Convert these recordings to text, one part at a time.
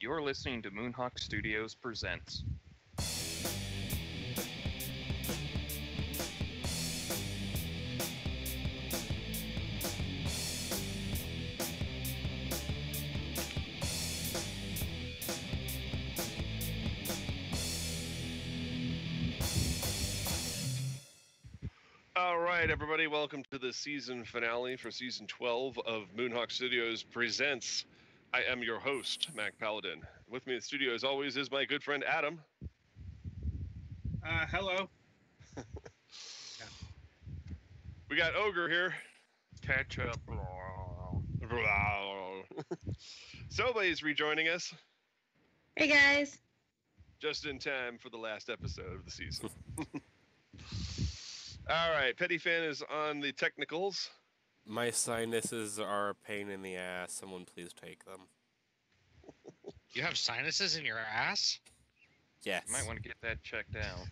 You're listening to Moonhawk Studios Presents. All right, everybody, welcome to the season finale for season 12 of Moonhawk Studios Presents. I am your host, Mac Paladin. With me in the studio, as always, is my good friend Adam. Hello. We got Ogre here. Catch up. Sobay's rejoining us Hey guys. just in time for the last episode of the season. All right, Petty Fan is on the technicals. My sinuses are a pain in the ass. Someone please take them. You have sinuses in your ass? Yes. You might want to get that checked out.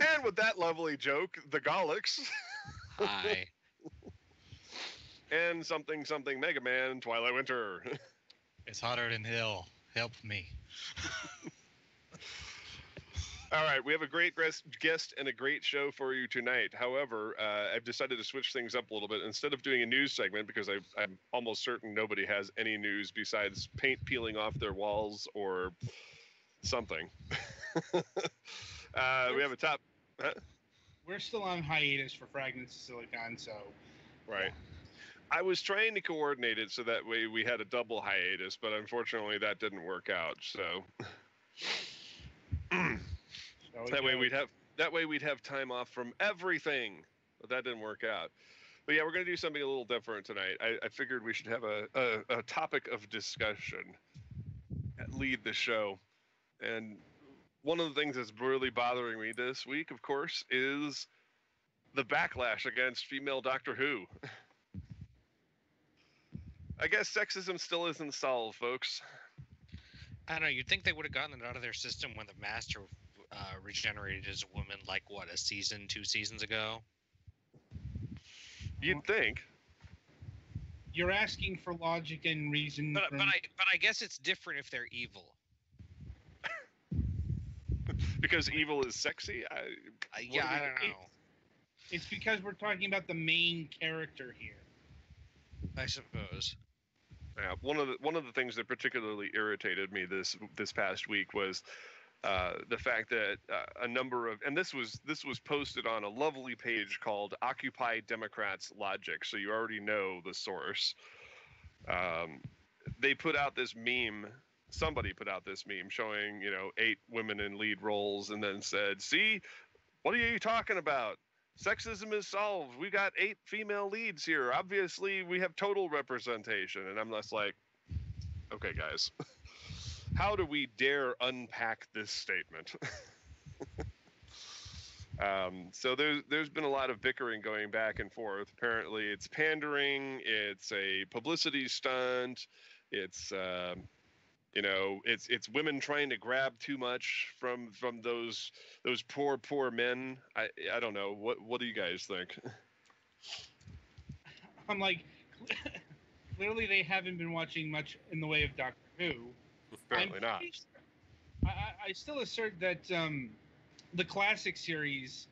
And with that lovely joke, the Golics. Hi. And something Mega Man Twilight Winter. It's hotter than hell. Help me. All right, we have a great guest and a great show for you tonight. However, I've decided to switch things up a little bit. Instead of doing a news segment, because I'm almost certain nobody has any news besides paint peeling off their walls or something. We have a top... Huh? We're still on hiatus for Fragments of Silicon, so... Right. I was trying to coordinate it so that way we had a double hiatus, but unfortunately that didn't work out, so... That way we'd have time off from everything, but that didn't work out. But yeah, we're going to do something a little different tonight. I figured we should have a topic of discussion lead the show. And one of the things that's really bothering me this week, of course, is the backlash against female Doctor Who. I guess sexism still isn't solved, folks. I don't know. You'd think they would have gotten it out of their system when the Master regenerated as a woman, like, what, a season, 2 seasons ago? You'd think. You're asking for logic and reason. But I guess it's different if they're evil. Because evil is sexy? I don't know. It's because we're talking about the main character here. I suppose. Yeah, one of the things that particularly irritated me this past week was the fact that a number of, and this was posted on a lovely page called Occupy Democrats Logic, so you already know the source. They put out this meme. Somebody put out this meme showing 8 women in lead roles, and then said, "See, what are you talking about? Sexism is solved. We got 8 female leads here. Obviously, we have total representation." And I'm just like, okay, guys, how do we dare unpack this statement? So there's been a lot of bickering going back and forth. Apparently, it's pandering. It's a publicity stunt. It's it's women trying to grab too much from those poor men. I don't know. What do you guys think? I'm like, clearly they haven't been watching much in the way of Doctor Who. Apparently not. I still assert that the classic series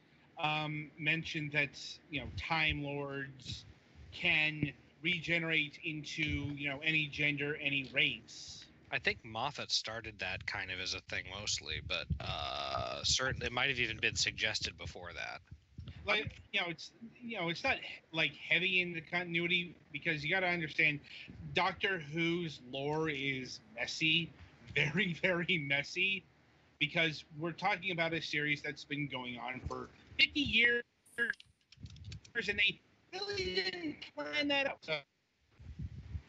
mentioned that Time Lords can regenerate into any gender, any race. I think Moffat started that kind of as a thing mostly, but certainly it might have even been suggested before that. Like it's not like heavy in the continuity, because you got to understand Doctor Who's lore is messy, very, very messy, because we're talking about a series that's been going on for 50 years, and they really didn't plan that out. So,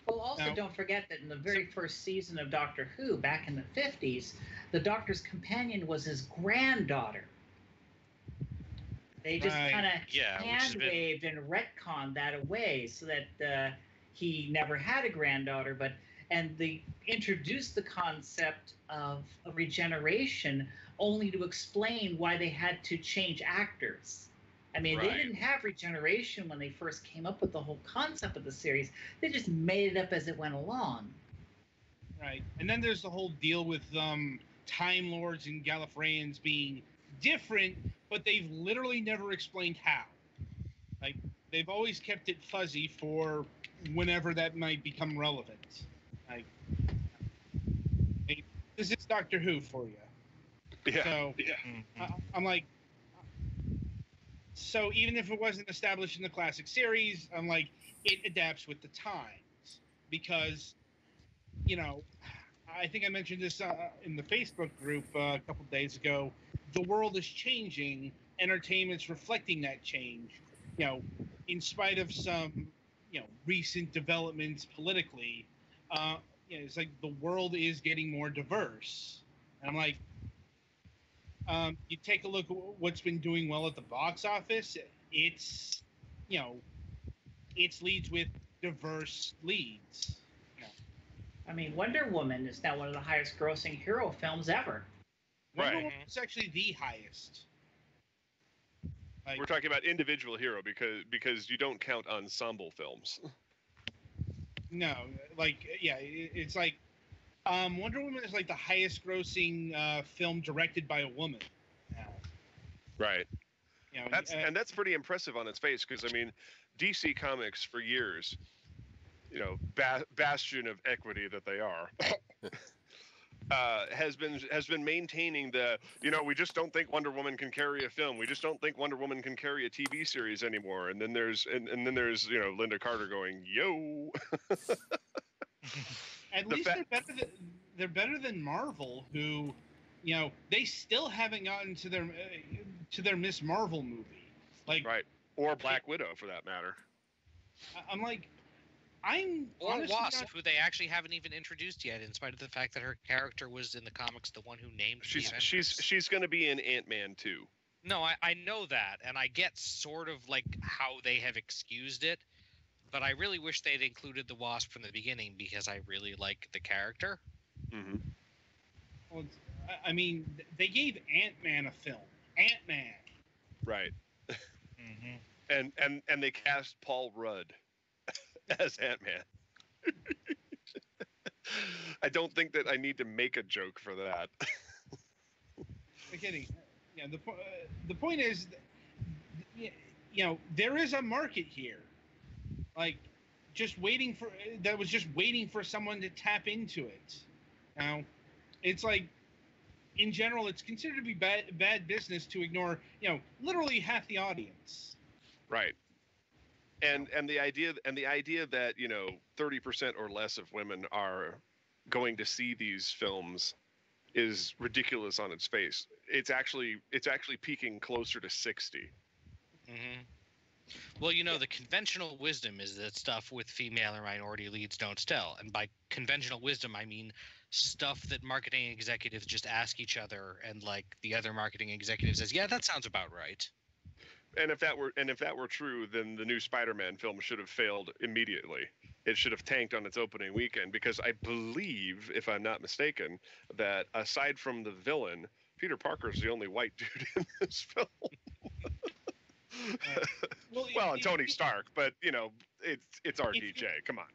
well, also don't forget that in the very first season of Doctor Who, back in the 50s, the Doctor's companion was his granddaughter. They just kind of hand-waved and retconned that away so that he never had a granddaughter. And they introduced the concept of regeneration only to explain why they had to change actors. I mean, Right. they didn't have regeneration when they first came up with the whole concept of the series. They just made it up as it went along. Right. And then there's the whole deal with Time Lords and Gallifreyans being different, but they've literally never explained how. Like, they've always kept it fuzzy for whenever that might become relevant. Like, this is Doctor Who for you. Yeah. So, I'm like, so even if it wasn't established in the classic series, I'm like, it adapts with the times. Because, you know, I think I mentioned this in the Facebook group a couple days ago. The world is changing. Entertainment's reflecting that change. You know, in spite of some, recent developments politically, it's like the world is getting more diverse. And I'm like, you take a look at what's been doing well at the box office. It's, it's leads with diverse leads. I mean, Wonder Woman is now one of the highest grossing hero films ever. Wonder Right. Woman is actually the highest. Like, We're talking about individual hero because you don't count ensemble films. no, like, yeah, it's like Wonder Woman is like the highest grossing film directed by a woman. Right. That's pretty impressive on its face, because I mean, DC Comics for years, bastion of equity that they are, has been maintaining the, we just don't think Wonder Woman can carry a film. We just don't think Wonder Woman can carry a TV series anymore. And then there's Linda Carter going, yo. At least they're better than Marvel, who, they still haven't gotten to their Miss Marvel movie. Like, right. Or Black Widow, for that matter. I'm like, I'm Or honestly Wasp, not, who they actually haven't even introduced yet, in spite of the fact that her character was in the comics the one who named the Avengers. She's going to be in Ant-Man 2. No, I know that, and I get sort of like how they have excused it, but I really wish they'd included the Wasp from the beginning, because I really like the character. Mm-hmm. well, I mean, they gave Ant-Man a film. Ant-Man. Right. Mm-hmm. And they cast Paul Rudd as Ant-Man. I don't think that I need to make a joke for that. I'm kidding. Yeah, the point is, there is a market here. Like, that was just waiting for someone to tap into it. Now, it's like, in general, it's considered to be bad business to ignore, literally half the audience. Right. And the idea that 30% or less of women are going to see these films is ridiculous on its face. It's actually peaking closer to 60. Mm-hmm. Well, the conventional wisdom is that stuff with female or minority leads don't sell. And by conventional wisdom, I mean stuff that marketing executives just ask each other, and like the other marketing executive says, yeah, that sounds about right. And if that were true, then the new Spider-Man film should have failed immediately. It should have tanked on its opening weekend, because I believe, if I'm not mistaken, that aside from the villain, Peter Parker's the only white dude in this film. Well, and Tony Stark, but it's RDJ. Come on.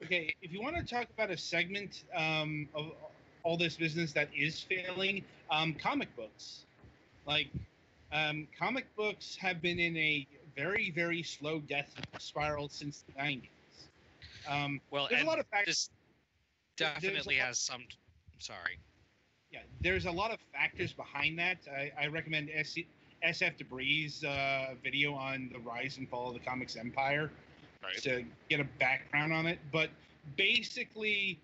Okay, if you want to talk about a segment of all this business that is failing, comic books. Like, comic books have been in a very, very slow death spiral since the 90s. Well, there's and a lot of factors. this definitely has some. Sorry. Yeah, there's a lot of factors behind that. I recommend SF Debris' video on the rise and fall of the comics empire, Right. to get a background on it. But basically,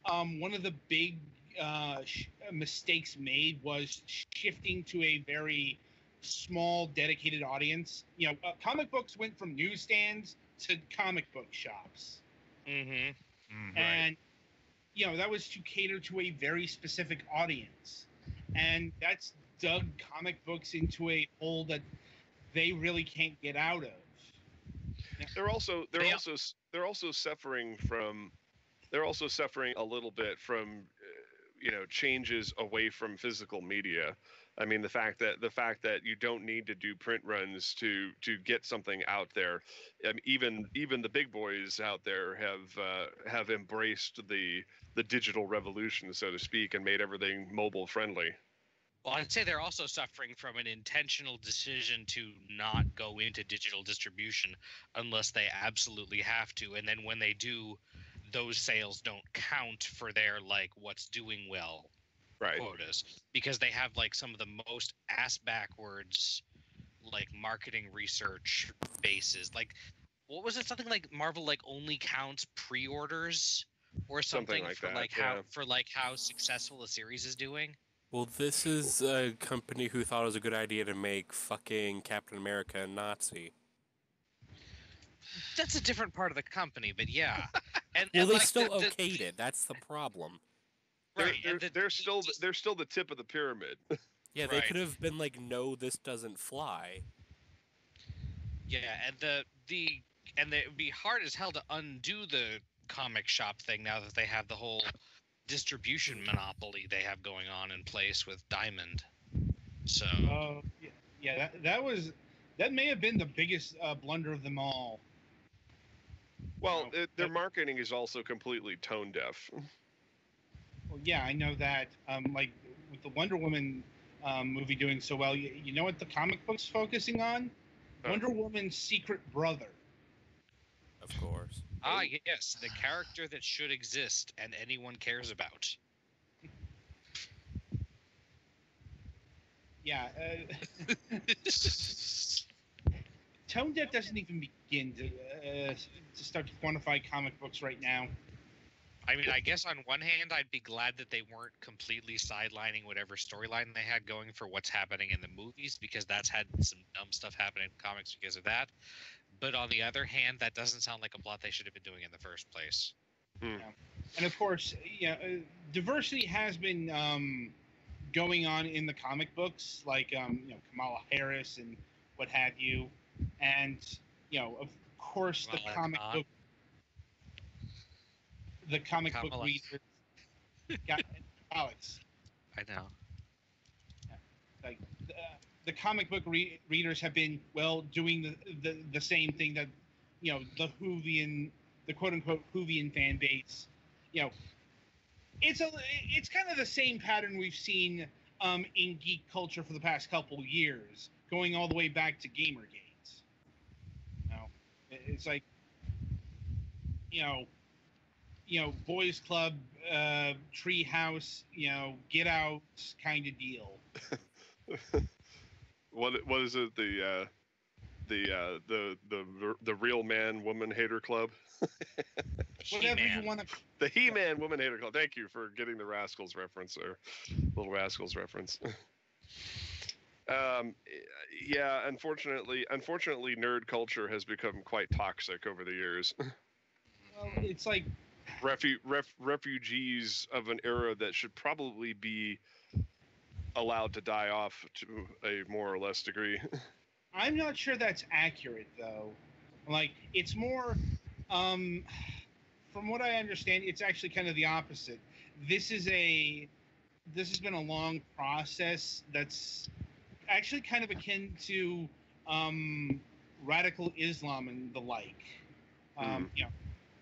one of the big mistakes made was shifting to a very small, dedicated audience. Comic books went from newsstands to comic book shops. Mm-hmm. And that was to cater to a very specific audience, and that's dug comic books into a hole that they really can't get out of. They're also suffering a little bit from changes away from physical media. I mean, the fact that you don't need to do print runs to get something out there, even the big boys out there have embraced the digital revolution, so to speak, and made everything mobile friendly. Well, I'd say they're also suffering from an intentional decision to not go into digital distribution unless they absolutely have to, and then when they do, those sales don't count for their like what's doing well Right. quotas, because they have like some of the most ass backwards like marketing research bases. Like, what was it? Something like Marvel like only counts pre-orders or something like for that, like yeah. how successful a series is doing. Well, this is a company who thought it was a good idea to make fucking Captain America a Nazi. That's a different part of the company, but yeah. And Well, they like, still okayed it. That's the problem. Right, They're still the tip of the pyramid. Yeah, they Right. could have been like, no, this doesn't fly. Yeah, and it would be hard as hell to undo the comic shop thing now that they have the whole distribution monopoly they have going on in place with Diamond. So that may have been the biggest blunder of them all. Well, their marketing is also completely tone deaf. Well, yeah, I know that. Like with the Wonder Woman movie doing so well, you know what the comic book's focusing on? Wonder Woman's secret brother. Of course. Ah, yes, the character that should exist and anyone cares about. Yeah. Tone deaf doesn't even begin to start to quantify comic books right now. I mean, I guess on one hand, I'd be glad that they weren't completely sidelining whatever storyline they had going for what's happening in the movies, because that's had some dumb stuff happen in comics because of that. But on the other hand, that doesn't sound like a plot they should have been doing in the first place. Yeah. And of course, diversity has been going on in the comic books, like Kamala Harris and what have you, and of course the comic book Kamala. readers got Alex. I know. Like the comic book readers have been doing the same thing that the quote unquote Whovian fan base. It's kind of the same pattern we've seen in geek culture for the past couple years, going all the way back to Gamergate. It's like boys club, tree house, get out kind of deal. What is it? The real man woman hater club. Whatever you want to. The He-Man woman hater club. Thank you for getting the Rascals reference or Little Rascals reference. Yeah, unfortunately, nerd culture has become quite toxic over the years. Well, it's like refugees of an era that should probably be allowed to die off to a more or less degree. I'm not sure that's accurate, though. Like, it's more, from what I understand, it's actually kind of the opposite. This has been a long process that's actually kind of akin to radical Islam and the like.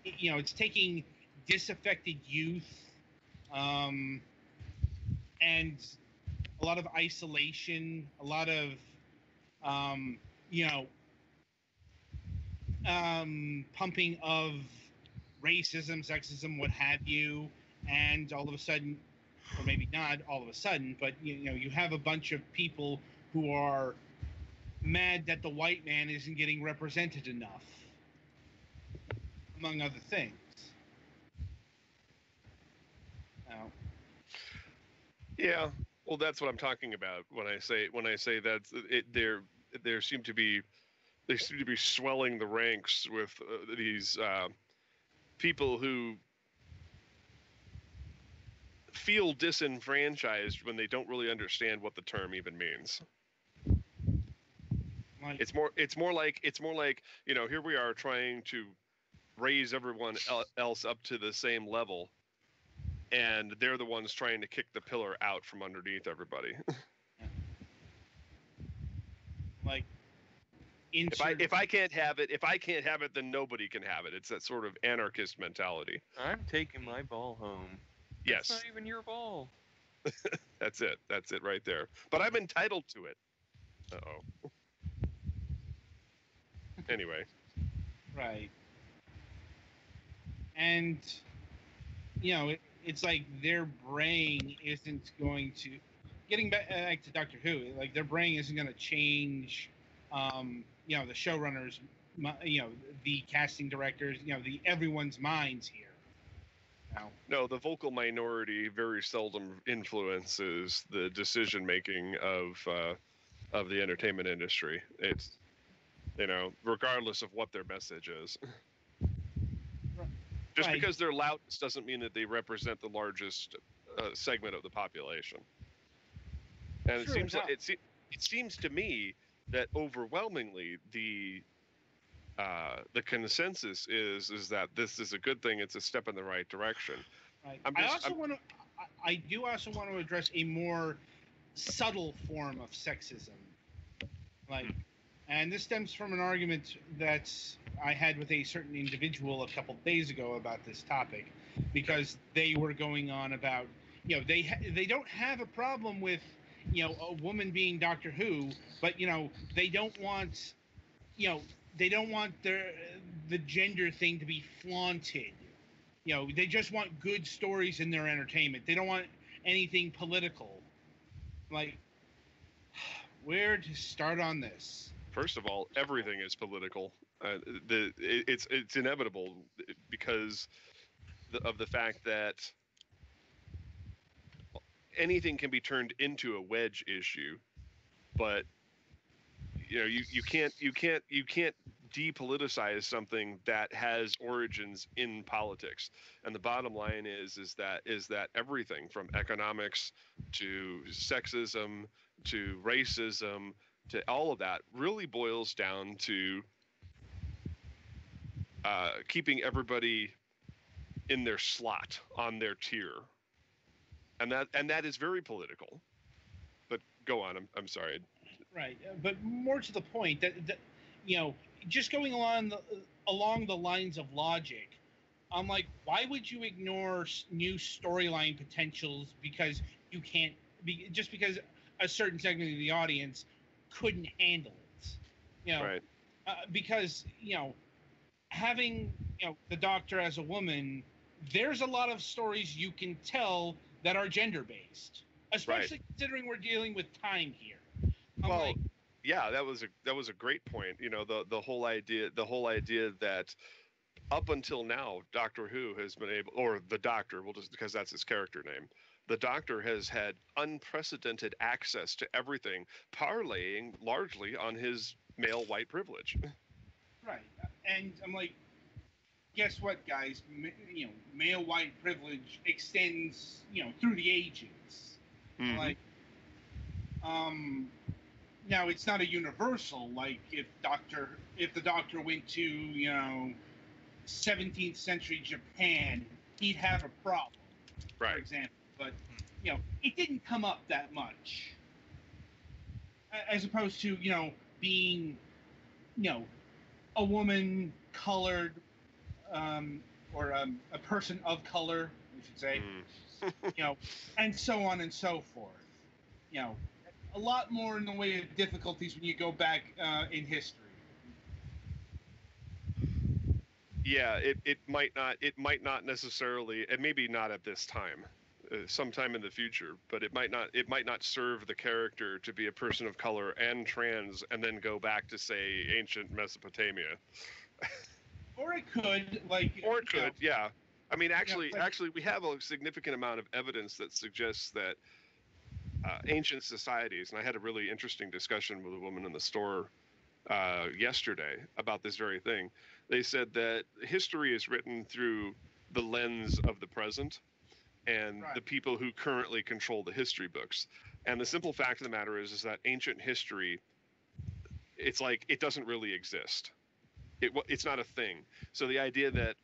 It's taking disaffected youth and a lot of isolation, a lot of pumping of racism, sexism, what have you, and all of a sudden, or maybe not all of a sudden, but you have a bunch of people who are mad that the white man isn't getting represented enough, among other things. Yeah, well, that's what I'm talking about when I say that they seem to be swelling the ranks with these people who feel disenfranchised when they don't really understand what the term even means. It's more like here we are trying to raise everyone else up to the same level, and they're the ones trying to kick the pillar out from underneath everybody. Like, if I can't have it, then nobody can have it. It's that sort of anarchist mentality. I'm taking my ball home. Yes. That's not even your ball. That's it. That's it right there. But I'm entitled to it. Uh-oh. Anyway. Right. And, it's like their brain isn't going to, getting back to Doctor Who, like their brain isn't going to change, the showrunners, the casting directors, everyone's minds here. No, the vocal minority very seldom influences the decision making of the entertainment industry. It's, regardless of what their message is. Just Right. because they're loudest doesn't mean that they represent the largest segment of the population. And Sure, it seems to me that overwhelmingly the consensus is that this is a good thing. It's a step in the right direction. Right. I do also want to address a more subtle form of sexism. And this stems from an argument that I had with a certain individual a couple days ago about this topic, because they were going on about, they don't have a problem with, a woman being Doctor Who, but they don't want, the gender thing to be flaunted. They just want good stories in their entertainment. They don't want anything political. Like, where to start on this? First of all, everything is political. It's inevitable because of the fact that anything can be turned into a wedge issue, but you can't depoliticize something that has origins in politics. And the bottom line is that everything from economics to sexism to racism to all of that really boils down to keeping everybody in their slot, on their tier, and that is very political. But go on. I'm sorry. Right, but more to the point, that just going along the lines of logic, I'm like, why would you ignore new storyline potentials because you can't just because a certain segment of the audience couldn't handle it? Right. Because having the Doctor as a woman, there's a lot of stories you can tell that are gender based, especially considering we're dealing with time here. Yeah, that was a great point. The whole idea that up until now, Doctor Who has been able, or the Doctor, because that's his character name, the Doctor has had unprecedented access to everything, parlaying largely on his male white privilege. Right, and I'm like, guess what, guys? Male white privilege extends, through the ages. Mm-hmm. Now it's not a universal. Like if the Doctor went to 17th century Japan, he'd have a problem, right? For example, but it didn't come up that much, as opposed to being a woman colored, or a person of color, we should say, and so on and so forth. A lot more in the way of difficulties when you go back in history. Yeah, it might not necessarily, and maybe not at this time, sometime in the future, but it might not serve the character to be a person of color and trans, and then go back to, say, ancient Mesopotamia. Or it could, yeah. I mean, actually, we have a significant amount of evidence that suggests that ancient societies, and I had a really interesting discussion with a woman in the store yesterday about this very thing. They said that history is written through the lens of the present and the people who currently control the history books. And the simple fact of the matter is that ancient history, it's like it doesn't really exist. It's not a thing. So the idea that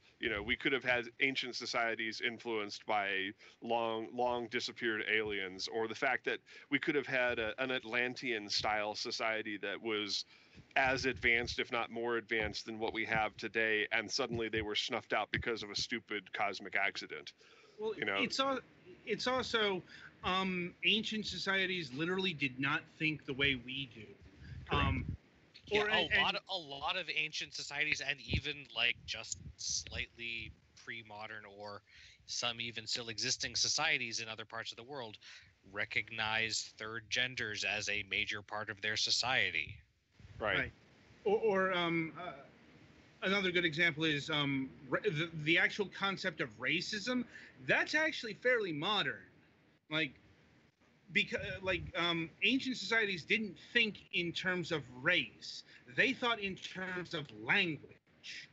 we could have had ancient societies influenced by long disappeared aliens, or the fact that we could have had an Atlantean style society that was as advanced, if not more advanced, than what we have today, and suddenly they were snuffed out because of a stupid cosmic accident. Well, it's also ancient societies literally did not think the way we do. A lot of ancient societies, and even like just slightly pre-modern or some even still existing societies in other parts of the world, recognize third genders as a major part of their society. Right. Or another good example is the actual concept of racism. That's actually fairly modern. Because ancient societies didn't think in terms of race. They thought in terms of language.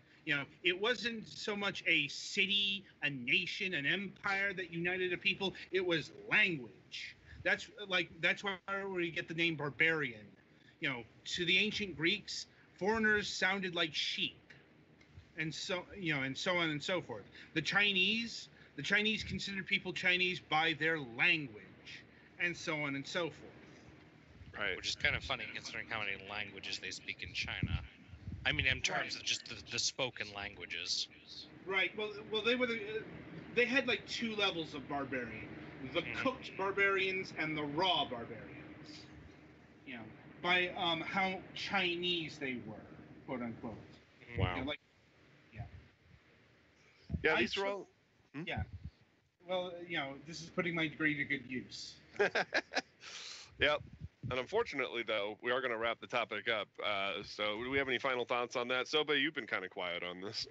It wasn't so much a city, a nation, an empire that united a people. It was language. That's why we get the name barbarian. To the ancient Greeks, foreigners sounded like sheep, and so on and so forth. The Chinese considered people Chinese by their language, and so on and so forth. Right. Which is kind of funny considering how many languages they speak in China. I mean, in terms of just the spoken languages. Right. Well, they had like two levels of barbarian: the cooked barbarians and the raw barbarians. By how Chinese they were, quote unquote. Wow. Yeah, these are all. Yeah. Well, this is putting my degree to good use. Yep. And unfortunately, though, we are going to wrap the topic up. So do we have any final thoughts on that? Soba, you've been kind of quiet on this.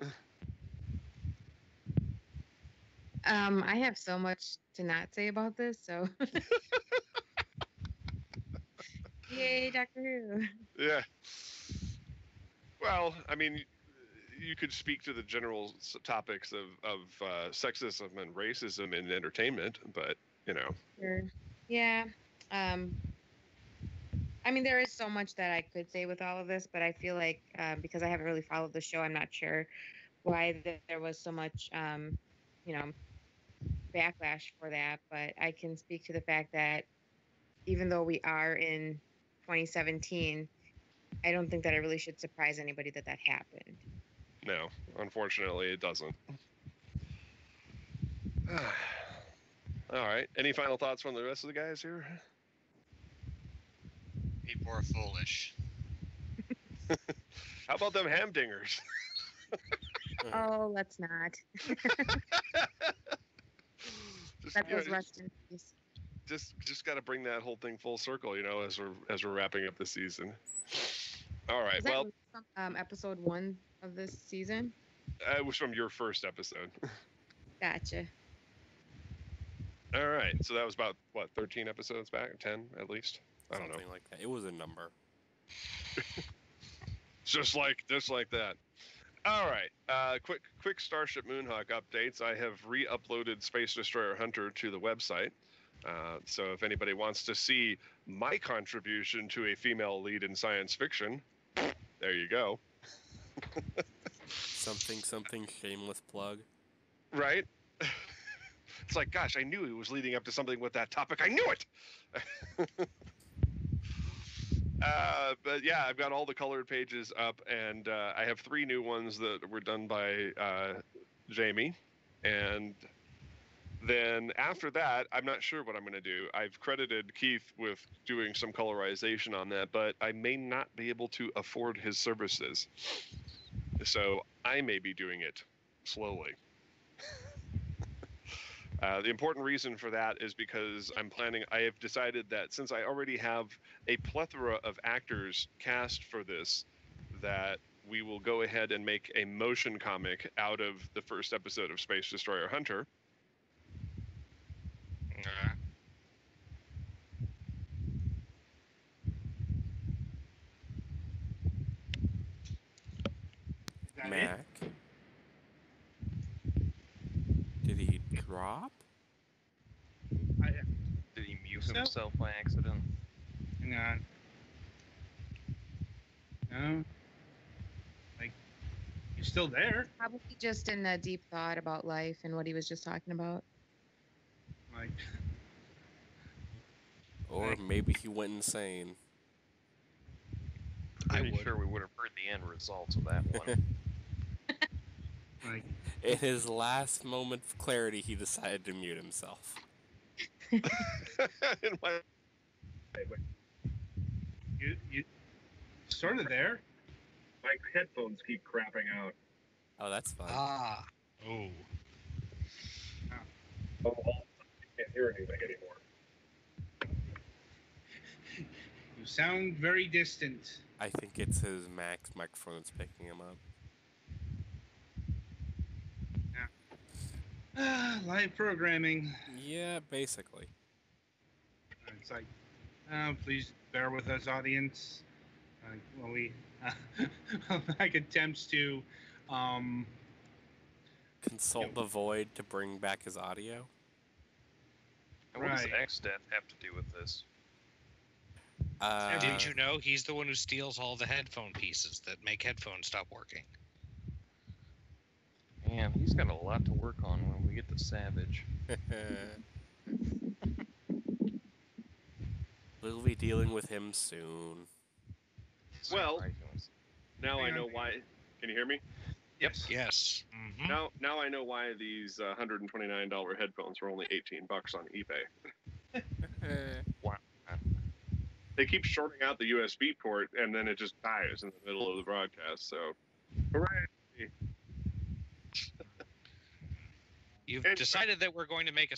I have so much to not say about this, so. Yay, Doctor Who. Yeah. Well, I mean, you could speak to the general topics of sexism and racism in entertainment, but, Sure. Yeah. I mean, there is so much that I could say with all of this, but I feel like because I haven't really followed the show, I'm not sure why there was so much, backlash for that. But I can speak to the fact that even though we are in 2017, I don't think that it really should surprise anybody that happened. No, unfortunately, it doesn't. All right. Any final thoughts from the rest of the guys here? People are foolish. How about them hamdingers? Oh, let's not. Let those rest in peace. Just got to bring that whole thing full circle, as we're wrapping up the season. All right. Well, from, episode 1 of this season. It was from your first episode. Gotcha. All right. So that was about 13 episodes back, 10 at least. I don't know. Something like that. It was a number. just like that. All right. Quick Starship Moonhawk updates. I have re-uploaded Space Destroyer Hunter to the website. So if anybody wants to see my contribution to a female lead in science fiction, there you go. something shameless plug. Right? It's like, gosh, I knew he was leading up to something with that topic. I knew it! But yeah, I've got all the colored pages up, and I have 3 new ones that were done by Jamie. And then after that, I'm not sure what I'm going to do. I've credited Keith with doing some colorization on that, but I may not be able to afford his services. So I may be doing it slowly. The important reason for that is because I have decided that since I already have a plethora of actors cast for this, that we will go ahead and make a motion comic out of the first episode of Space Destroyer Hunter. Mac? Did he drop? Did he mute himself by accident? Hang on. No. He's still there. Probably just in a deep thought about life and what he was just talking about. Like, Or maybe he went insane. Pretty sure we would have heard the end results of that one. like In his last moment of clarity, he decided to mute himself. In my- you sort of there. My headphones keep crapping out. Oh, that's fun. Ah. Oh. Oh, I can't hear anything anymore. You sound very distant. I think it's his Mac microphone that's picking him up. Live programming. Yeah, basically. It's like, please bear with us, audience. When we like attempts to Consult the Void to bring back his audio. And what does Right. X-Death have to do with this? Didn't you know he's the one who steals all the headphone pieces that make headphones stop working? Man, he's got a lot to work on when we get to Savage. We'll be dealing with him soon. Well, Surprisingly. now I Hang on. know why. Can you hear me? Yep. Yes. Mm-hmm. Now I know why these $129 headphones were only $18 on eBay. Wow. They keep shorting out the USB port, and then it just dies in the middle of the broadcast. So, hooray! You've And- decided that we're going to make a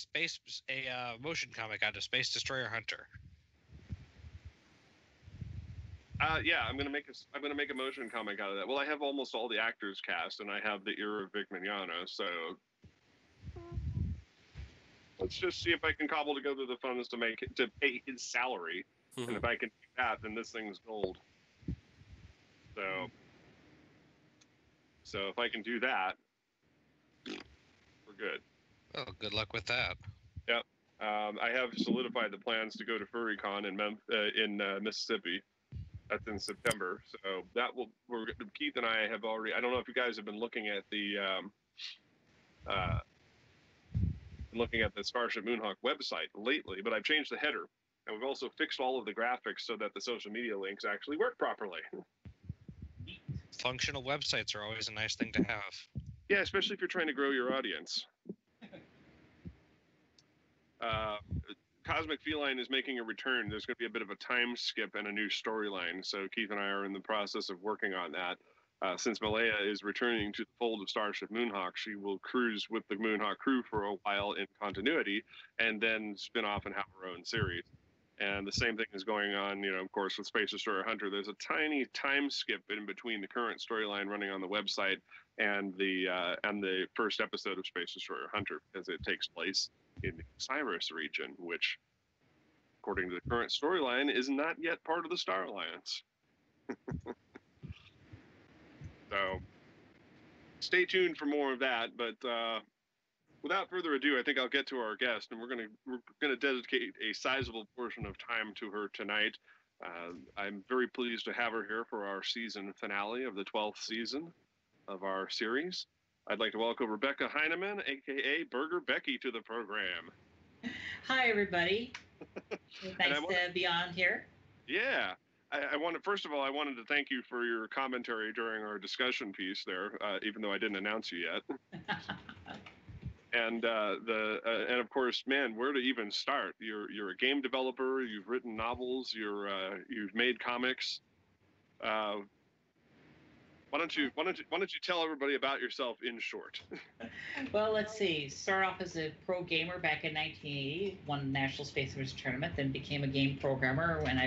motion comic out of Space Destroyer Hunter. Yeah, I'm gonna make a motion comic out of that. Well, I have almost all the actors cast, and I have the ear of Vic Mignogna, so let's just see if I can cobble together the funds to pay his salary. And if I can do that, then this thing's gold. So if I can do that, we're good. Oh, good luck with that. I have solidified the plans to go to FurryCon in Mississippi. That's in September. So that Keith and I have already. I don't know if you guys have been looking at the Starship Moonhawk website lately, but I've changed the header, and we've also fixed all of the graphics so that the social media links actually work properly. Functional websites are always a nice thing to have. Yeah, especially if you're trying to grow your audience. Cosmic Feline is making a return. There's going to be a bit of a time skip and a new storyline. So Keith and I are in the process of working on that. Since Malaya is returning to the fold of Starship Moonhawk, she will cruise with the Moonhawk crew for a while in continuity and then spin off and have her own series. And the same thing is going on, of course, with Space Destroyer Hunter. There's a tiny time skip in between the current storyline running on the website and the first episode of Space Destroyer Hunter, as it takes place in the Cyrus region, which, according to the current storyline, is not yet part of the Star Alliance. So, stay tuned for more of that. But without further ado, I think I'll get to our guest, and we're gonna dedicate a sizable portion of time to her tonight. I'm very pleased to have her here for our season finale of the 12th season of our series. I'd like to welcome Rebecca Heineman, aka Burger Becky, to the program. Hi, everybody. Nice to be on here. Yeah. I wanted to thank you for your commentary during our discussion piece there, even though I didn't announce you yet. And of course, man, where to even start? You're a game developer. You've written novels. You've made comics. Why don't you tell everybody about yourself in short? Well, let's see. Started off as a pro gamer back in 1980, won the National Space Race Tournament, then became a game programmer, and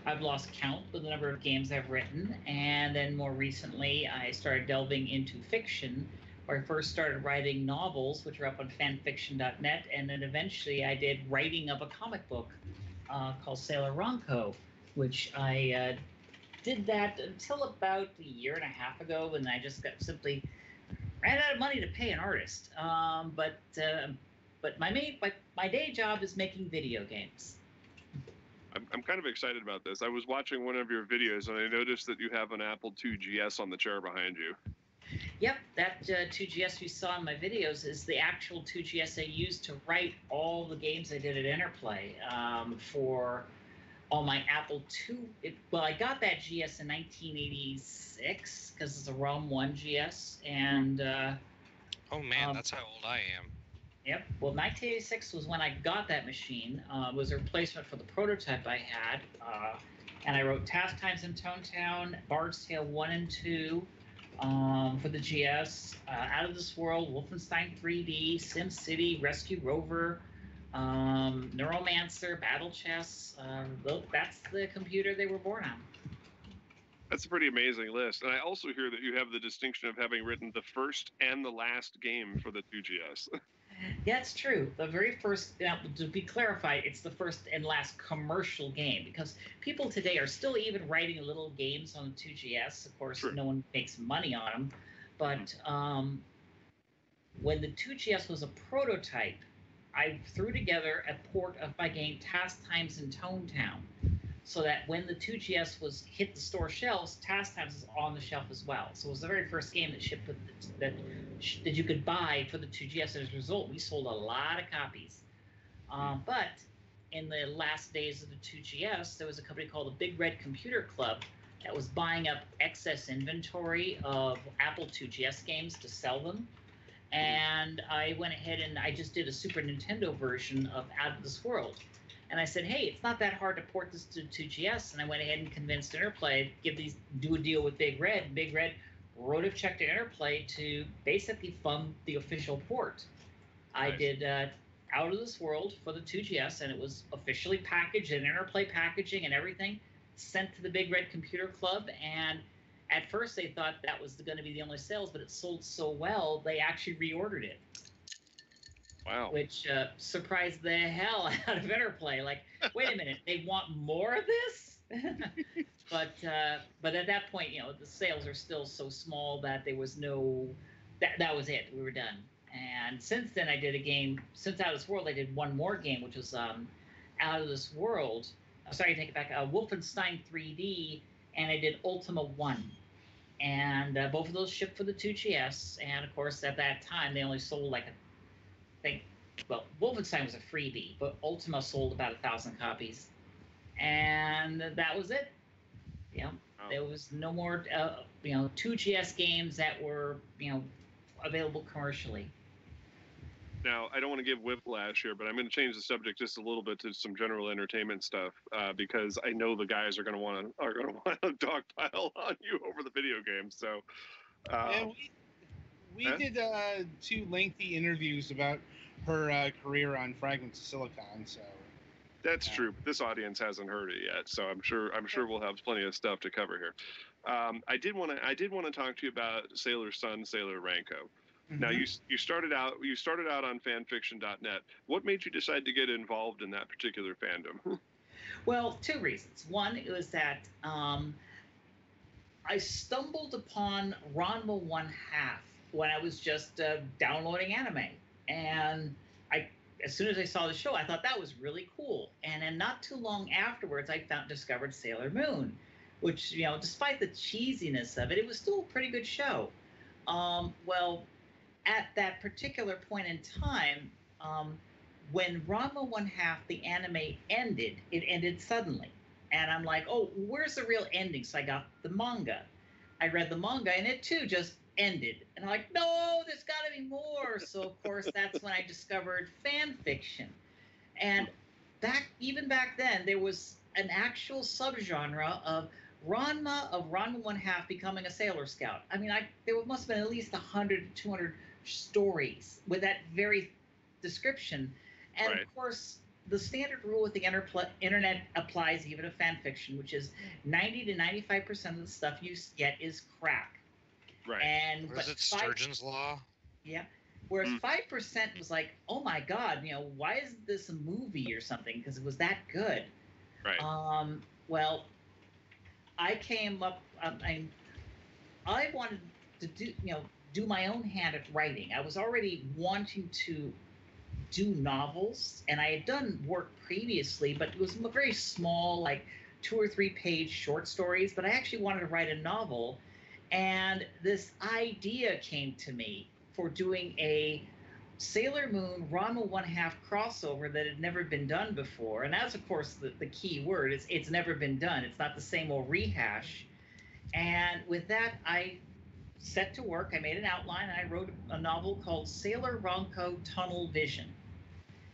I've lost count with the number of games I've written. And then more recently, I started delving into fiction, where I first started writing novels, which are up on fanfiction.net, and then eventually I did writing of a comic book called Sailor Ronco, which I did that until about a year and a half ago, and I just simply ran out of money to pay an artist. But my day job is making video games. I'm kind of excited about this. I was watching one of your videos, and I noticed that you have an Apple II GS on the chair behind you. Yep, that 2GS you saw in my videos is the actual 2GS I used to write all the games I did at Interplay for all my Apple II. Well, I got that GS in 1986 because it's a ROM 1 GS, and Oh man, that's how old I am. yep. Well, 1986 was when I got that machine. It was a replacement for the prototype I had, and I wrote Task Times in Tone Town, Bard's Tale 1 and 2. For the GS, Out of This World, Wolfenstein 3D, SimCity, Rescue Rover, Neuromancer, Battle Chess. That's the computer they were born on. That's a pretty amazing list. And I also hear that you have the distinction of having written the first and the last game for the 2GS. Yeah, it's true. The very first, now, to be clarified, it's the first and last commercial game, because people today are still even writing little games on the 2GS. Of course, Sure. no one makes money on them. But when the 2GS was a prototype, I threw together a port of my game Task Times in Tone Town, so that when the 2GS was hit the store shelves, Task Times is on the shelf as well. So it was the very first game that shipped with that you could buy for the 2GS. As a result, we sold a lot of copies. But in the last days of the 2GS, there was a company called the Big Red Computer Club that was buying up excess inventory of Apple 2GS games to sell them. And I went ahead and I just did a Super Nintendo version of Out of This World. And I said, hey, it's not that hard to port this to 2GS. And I went ahead and convinced Interplay to do a deal with Big Red. And Big Red wrote a check to Interplay to basically fund the official port. I did Out of This World for the 2GS, and it was officially packaged in Interplay packaging and everything, sent to the Big Red Computer Club. And at first they thought that was going to be the only sales, but it sold so well, they actually reordered it. Wow. Which surprised the hell out of Interplay. Like, wait a minute, they want more of this? But at that point, the sales are still so small that there was no, that was it. We were done. And since then, I did a game. Since Out of This World, I did one more game, which was Out of This World. Sorry, take it back. Wolfenstein 3D, and I did Ultima 1. And both of those shipped for the 2GS. And of course, at that time, they only sold well, Wolfenstein was a freebie, but Ultima sold about 1,000 copies, and that was it. Wow. There was no more, 2GS games that were, available commercially. Now, I don't want to give whiplash here, but I'm going to change the subject just a little bit to some general entertainment stuff because I know the guys are going to want to dogpile on you over the video games. So, yeah, we did 2 lengthy interviews about her career on Fragments of Silicon. So that's true, but this audience hasn't heard it yet, so I'm sure we'll have plenty of stuff to cover here. I did want to talk to you about Sailor Sun, Sailor Ranko. Mm-hmm. Now, you started out on fanfiction.net. What made you decide to get involved in that particular fandom? Well, 2 reasons. One, it was that I stumbled upon Ranma 1/2 when I was just downloading anime, and as soon as I saw the show, I thought that was really cool. And then not too long afterwards, I discovered Sailor Moon, which, despite the cheesiness of it, it was still a pretty good show. Well, at that particular point in time, when Ranma 1/2, the anime ended, it ended suddenly. And I'm like, oh, where's the real ending? So I got the manga. I read the manga, and it too just ended. And I'm like, no, there's got to be more. So, of course, that's when I discovered fan fiction. And even back then, there was an actual subgenre of Ranma 1/2 becoming a Sailor Scout. I mean, there must have been at least 100 to 200 stories with that very description. And, Right. Of course, the standard rule with the internet applies even to fan fiction, which is 90 to 95% of the stuff you get is crap. Right. And Or is it Sturgeon's Law? Yeah. Whereas 5% was like, oh my God, why isn't this a movie or something? Because it was that good. Right. Well, I came up. I wanted to do my own hand at writing. I was already wanting to do novels, and I had done work previously, but it was very small, like 2 or 3 page short stories. But I actually wanted to write a novel, And this idea came to me for doing a Sailor Moon Ranma 1/2 crossover that had never been done before. And that's, of course, the key word. It's never been done. It's not the same old rehash. And with that, I set to work. I made an outline, and I wrote a novel called Sailor Ronco Tunnel Vision.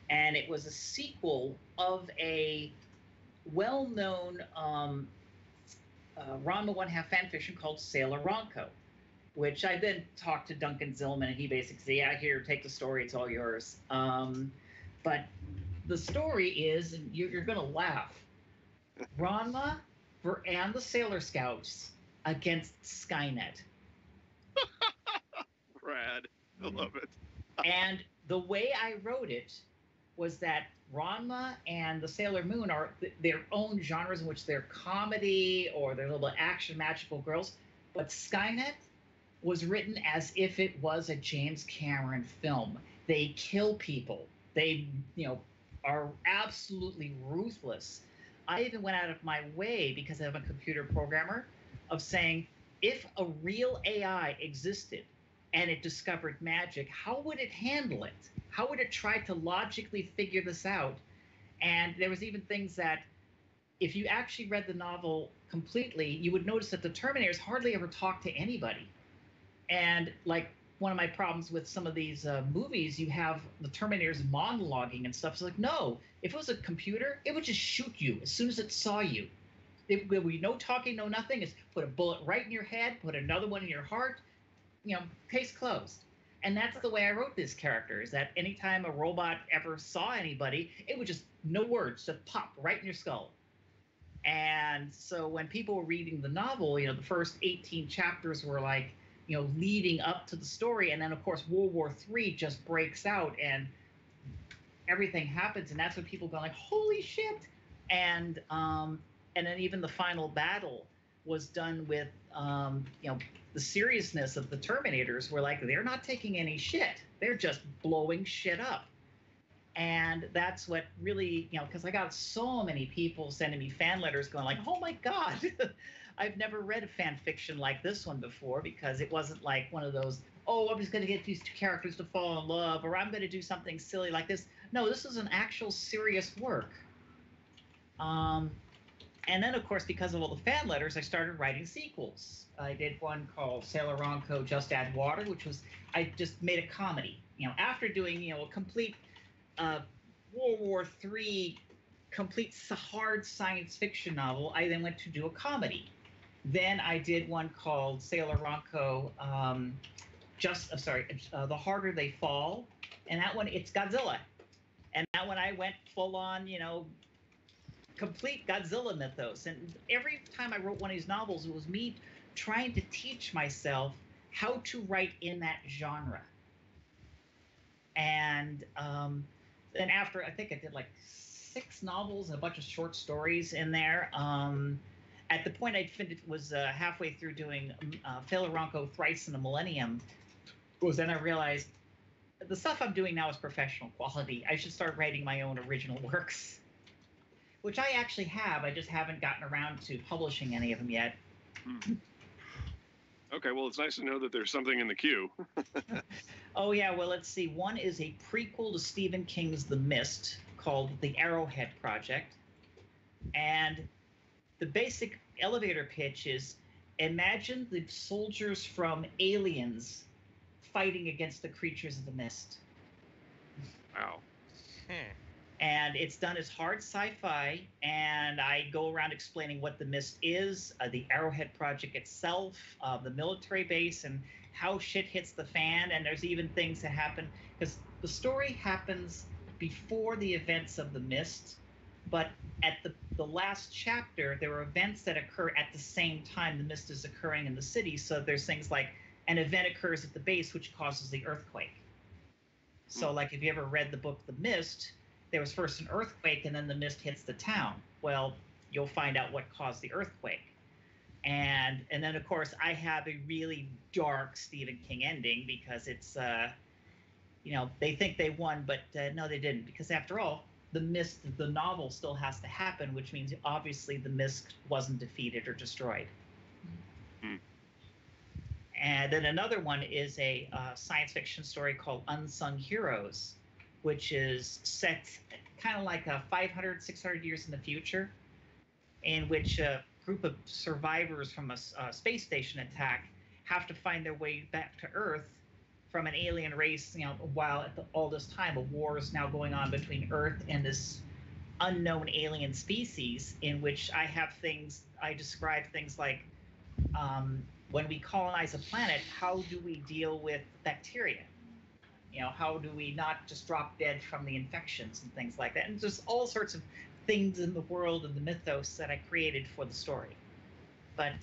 And it was a sequel of a well-known Ranma 1/2 fanfiction called Sailor Ronco, which I then talked to Duncan Zillman, and he basically said, yeah, here, take the story, it's all yours. But the story is, and you're going to laugh, Ranma and the Sailor Scouts against Skynet. Rad. I love it. And the way I wrote it was that Ranma and the Sailor Moon are their own genres in which they're comedy or they're little action magical girls, but Skynet was written as if it was a James Cameron film. They kill people. They, are absolutely ruthless. I even went out of my way, because I'm a computer programmer, of saying, if a real AI existed and it discovered magic, how would it handle it? How would it try to logically figure this out? And there was even things that, if you actually read the novel completely, you would notice that the Terminators hardly ever talk to anybody. And like one of my problems with some of these movies, you have the Terminators monologuing and stuff. It's like, no, if it was a computer, it would just shoot you as soon as it saw you. There would be no talking, no nothing. It's put a bullet right in your head, put another one in your heart, case closed. And that's the way I wrote this character, is that anytime a robot ever saw anybody, it would just, no words, just pop right in your skull. And so when people were reading the novel, the first 18 chapters were like, leading up to the story. And then, of course, World War III just breaks out and everything happens. And that's when people go like, holy shit. And then even the final battle was done with, the seriousness of the Terminators, were like, they're not taking any shit. They're just blowing shit up. And that's what really, because I got so many people sending me fan letters going like, oh my God, I've never read a fan fiction like this one before, because it wasn't like one of those, oh, I'm just going to get these two characters to fall in love, or I'm going to do something silly like this. No, this is an actual serious work. And then, of course, because of all the fan letters, I started writing sequels. I did one called Sailor Ronco Just Add Water, which was, I just made a comedy. After doing, a complete World War III, complete hard science fiction novel, I then went to do a comedy. Then I did one called Sailor Ronco, The Harder They Fall. And that one, it's Godzilla. And that one I went full on, complete Godzilla mythos. And every time I wrote one of these novels, it was me trying to teach myself how to write in that genre. And then after, I think I did like 6 novels and a bunch of short stories in there. At the point I'd finished, was halfway through doing Sailor Ronco Thrice in a Millennium, was then I realized the stuff I'm doing now is professional quality. I should start writing my own original works, which I actually have. I just haven't gotten around to publishing any of them yet. Okay, well, it's nice to know that there's something in the queue. Oh, yeah, well, let's see. One is a prequel to Stephen King's The Mist called The Arrowhead Project. And the basic elevator pitch is, imagine the soldiers from Aliens fighting against the creatures of the mist. Wow. And it's done as hard sci-fi, and I go around explaining what the mist is, the Arrowhead Project itself, the military base, and how shit hits the fan. And there's even things that happen, because the story happens before the events of the mist, but at the last chapter, there are events that occur at the same time the mist is occurring in the city. So there's things like an event occurs at the base which causes the earthquake. So like if you ever read the book The Mist, there was first an earthquake and then the mist hits the town. Well, you'll find out what caused the earthquake. And then, of course, I have a really dark Stephen King ending, because it's, they think they won, but no, they didn't. Because after all, the mist, the novel still has to happen, which means obviously the mist wasn't defeated or destroyed. And then another one is a science fiction story called Unsung Heroes, which is set kind of like 500, 600 years in the future, in which a group of survivors from a space station attack have to find their way back to Earth from an alien race. While all this time a war is now going on between Earth and this unknown alien species, in which I describe things like, when we colonize a planet, how do we deal with bacteria? How do we not just drop dead from the infections and things like that? And just all sorts of things in the world and the mythos that I created for the story. But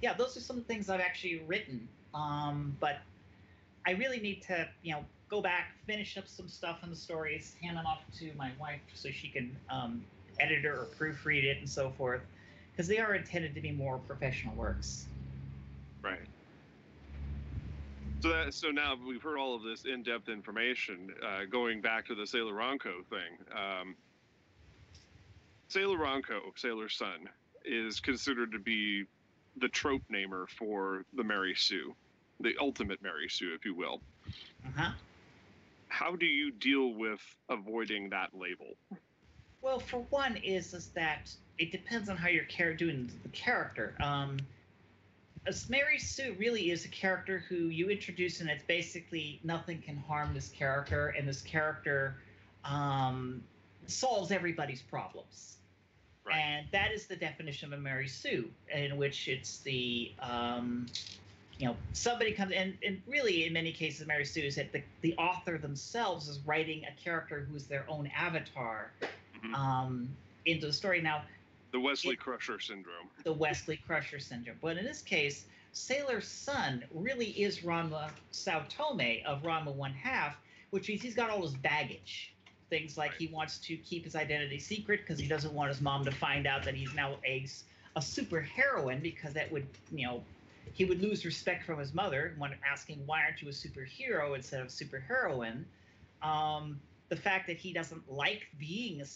yeah, those are some of the things I've actually written. But I really need to, go back, finish up some stuff in the stories, hand them off to my wife so she can edit or proofread it and so forth, because they are intended to be more professional works. Right. So now we've heard all of this in-depth information. Going back to the Sailor Ronco thing, Sailor Ronco, Sailor Sun, is considered to be the trope namer for the Mary Sue, the ultimate Mary Sue, if you will. Uh-huh. How do you deal with avoiding that label? Well, for one is that it depends on how you're doing the character. Mary Sue really is a character who you introduce, and it's basically nothing can harm this character, and this character solves everybody's problems. Right. And that is the definition of a Mary Sue, in which it's the somebody comes in, and really in many cases Mary Sue is that the author themselves is writing a character who's their own avatar into the story. Now, the Wesley Crusher syndrome. The Wesley Crusher syndrome. But in this case, Sailor Sun really is Ranma Sao Tome of Ranma 1/2, which means he's got all his baggage. Things like he wants to keep his identity secret because he doesn't want his mom to find out that he's now a super heroine, because that would, he would lose respect from his mother when asking, why aren't you a superhero instead of super heroine? The fact that he doesn't like being a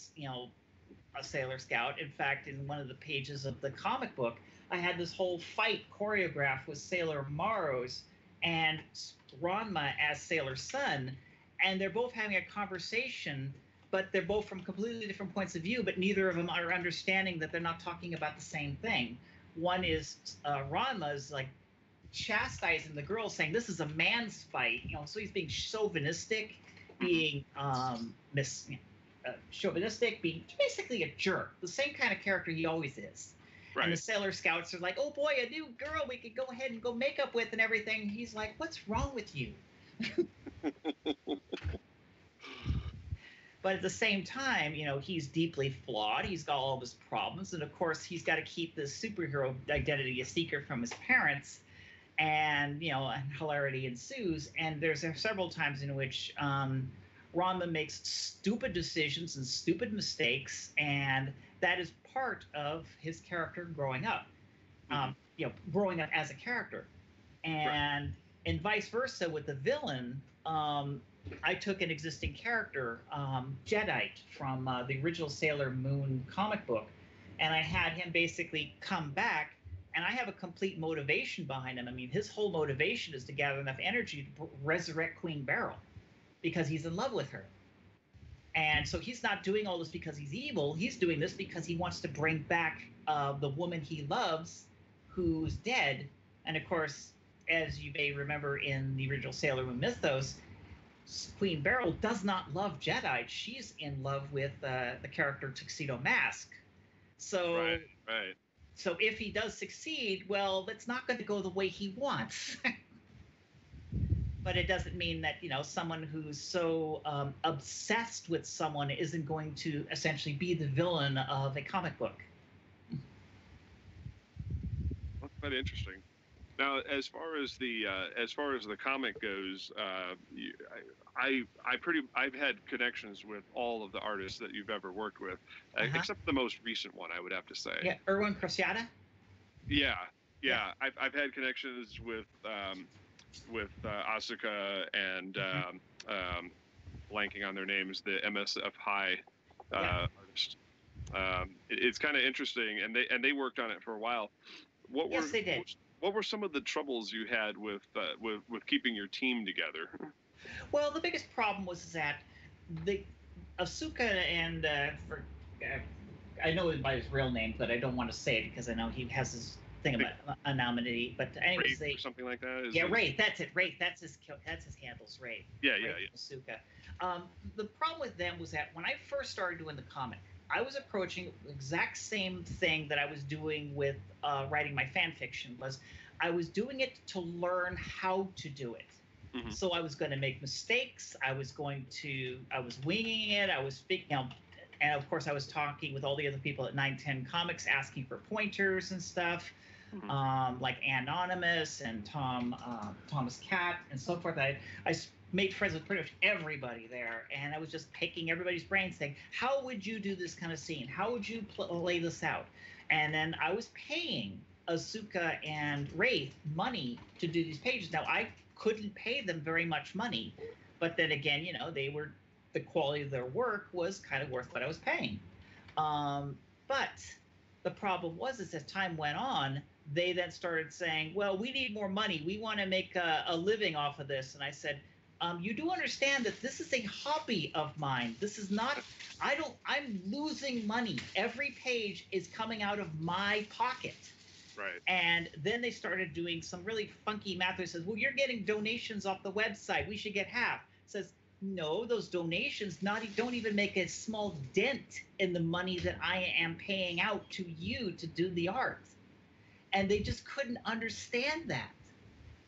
Sailor Scout. In fact, in one of the pages of the comic book, I had this whole fight choreographed with Sailor Maros and Ranma as Sailor Sun, and they're both having a conversation, but they're both from completely different points of view, but neither of them are understanding that they're not talking about the same thing. One is Ranma's like chastising the girl, saying this is a man's fight, so he's being chauvinistic, being chauvinistic, being basically a jerk, the same kind of character he always is. Right. And the Sailor Scouts are like, oh boy, a new girl we could go ahead and go make up with and everything. He's like, what's wrong with you? But at the same time, he's deeply flawed. He's got all of his problems. And of course, he's got to keep this superhero identity a secret from his parents. And, and hilarity ensues. And there's several times in which Ranma makes stupid decisions and stupid mistakes, and that is part of his character growing up, growing up as a character. And vice versa with the villain, I took an existing character, Jedi, from the original Sailor Moon comic book, and I had him basically come back, and I have a complete motivation behind him. I mean, his whole motivation is to gather enough energy to resurrect Queen Beryl, because he's in love with her. And so he's not doing all this because he's evil. He's doing this because he wants to bring back the woman he loves who's dead. And of course, as you may remember in the original Sailor Moon mythos, Queen Beryl does not love Jedi. She's in love with the character Tuxedo Mask. So, right. So if he does succeed, well, that's not going to go the way he wants. But it doesn't mean that, someone who's so obsessed with someone isn't going to essentially be the villain of a comic book. That's quite interesting. Now, as far as the comic goes, I've had connections with all of the artists that you've ever worked with, except the most recent one, I would have to say. Yeah, Erwin Crociata? Yeah. I've had connections with Asuka and blanking on their names, the MSF High artist. It's kind of interesting, and they worked on it for a while. Yes, they did. what were some of the troubles you had with keeping your team together? Well, the biggest problem was that the Asuka and I know it by his real name, but I don't want to say it because I know he has his thing about anonymity. But anyways, Wraith or something like that. Yeah, Wraith. That's it. Wraith. That's his handles. Wraith. Yeah, Wraith Asuka. The problem with them was that when I first started doing the comic, I was approaching the exact same thing that I was doing with writing my fan fiction. Was I was doing it to learn how to do it. Mm-hmm. So I was going to make mistakes. I was winging it. I was speaking, and of course I was talking with all the other people at 910 Comics, asking for pointers and stuff, like Anonymous and Thomas Cat and so forth. I made friends with pretty much everybody there, and I was just picking everybody's brains, saying, "How would you do this kind of scene? How would you lay this out?" And then I was paying Asuka and Wraith money to do these pages. Now I couldn't pay them very much money, but then again, the quality of their work was kind of worth what I was paying. But the problem was, as time went on, they then started saying, "Well, we need more money. We want to make a living off of this." And I said, "You do understand that this is a hobby of mine. This is not. I'm losing money. Every page is coming out of my pocket." Right. And then they started doing some really funky math. They says, "Well, you're getting donations off the website. We should get half." It says, "No, those donations don't even make a small dent in the money that I am paying out to you to do the art." And they just couldn't understand that.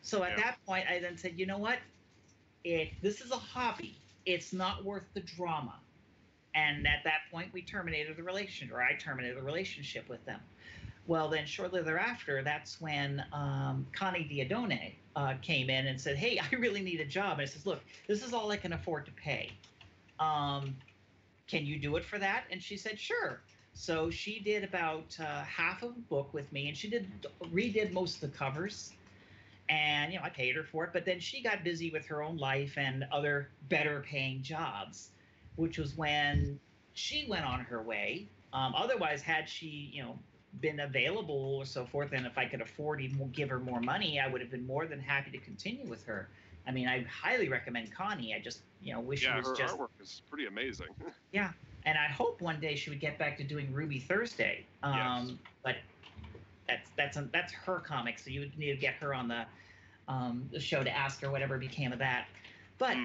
So at that point, I then said, "You know what? This is a hobby. It's not worth the drama." And at that point, I terminated the relationship with them. Well, then shortly thereafter, that's when Connie Diodone came in and said, "Hey, I really need a job." And I says, "Look, this is all I can afford to pay. Can you do it for that?" And she said, "Sure." So she did about half of a book with me, and she redid most of the covers. And, I paid her for it. But then she got busy with her own life and other better paying jobs, which was when she went on her way. Otherwise, had she, been available or so forth, and if I could afford to give her more money, I would have been more than happy to continue with her. I mean, I highly recommend Connie. I just, wish she was her just. artwork is pretty amazing. Yeah, and I hope one day she would get back to doing Ruby Thursday. Yes. But that's her comic, so you would need to get her on the show to ask her whatever became of that. But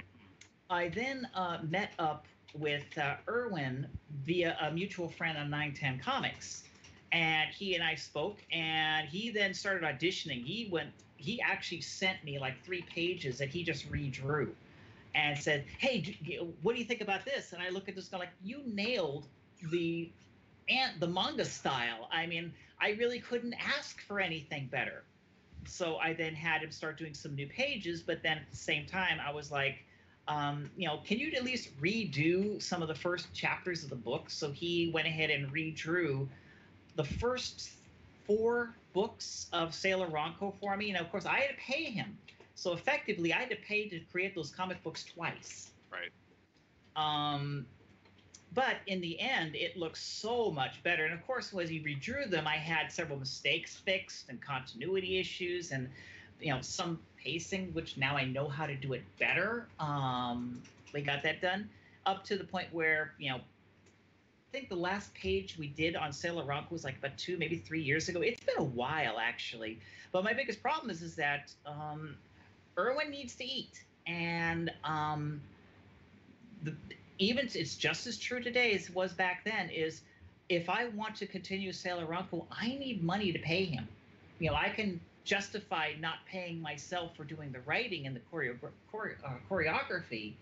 I then met up with Erwin via a mutual friend on 910 Comics. And he and I spoke, and he then started auditioning. He actually sent me like 3 pages that he just redrew and said, "Hey, what do you think about this?" And I look at this guy like, "You nailed the manga style. I mean, I really couldn't ask for anything better." So I then had him start doing some new pages, but then at the same time, I was like, can you at least redo some of the first chapters of the book? So he went ahead and redrew the first 4 books of Sailor Ronco for me. And of course, I had to pay him. So effectively, I had to pay to create those comic books twice. Right. But in the end, it looks so much better. And of course, as he redrew them, I had several mistakes fixed and continuity issues and, some pacing, which now I know how to do it better. We got that done up to the point where, I think the last page we did on Sailor Ronco was like about 2, maybe 3 years ago. It's been a while, actually. But my biggest problem is that Erwin needs to eat. And even it's just as true today as it was back then, is if I want to continue Sailor Ronco, I need money to pay him. I can justify not paying myself for doing the writing and the choreography.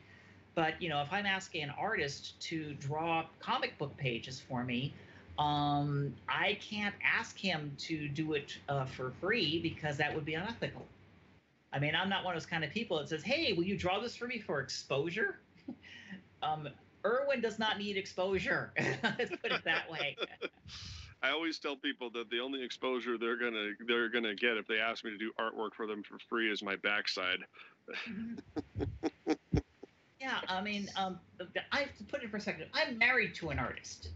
But, if I'm asking an artist to draw comic book pages for me, I can't ask him to do it for free because that would be unethical. I mean, I'm not one of those kind of people that says, "Hey, will you draw this for me for exposure?" Erwin does not need exposure. Let's put it that way. I always tell people that the only exposure they're gonna get if they ask me to do artwork for them for free is my backside. Yeah, I mean, I have to put it in perspective. I'm married to an artist,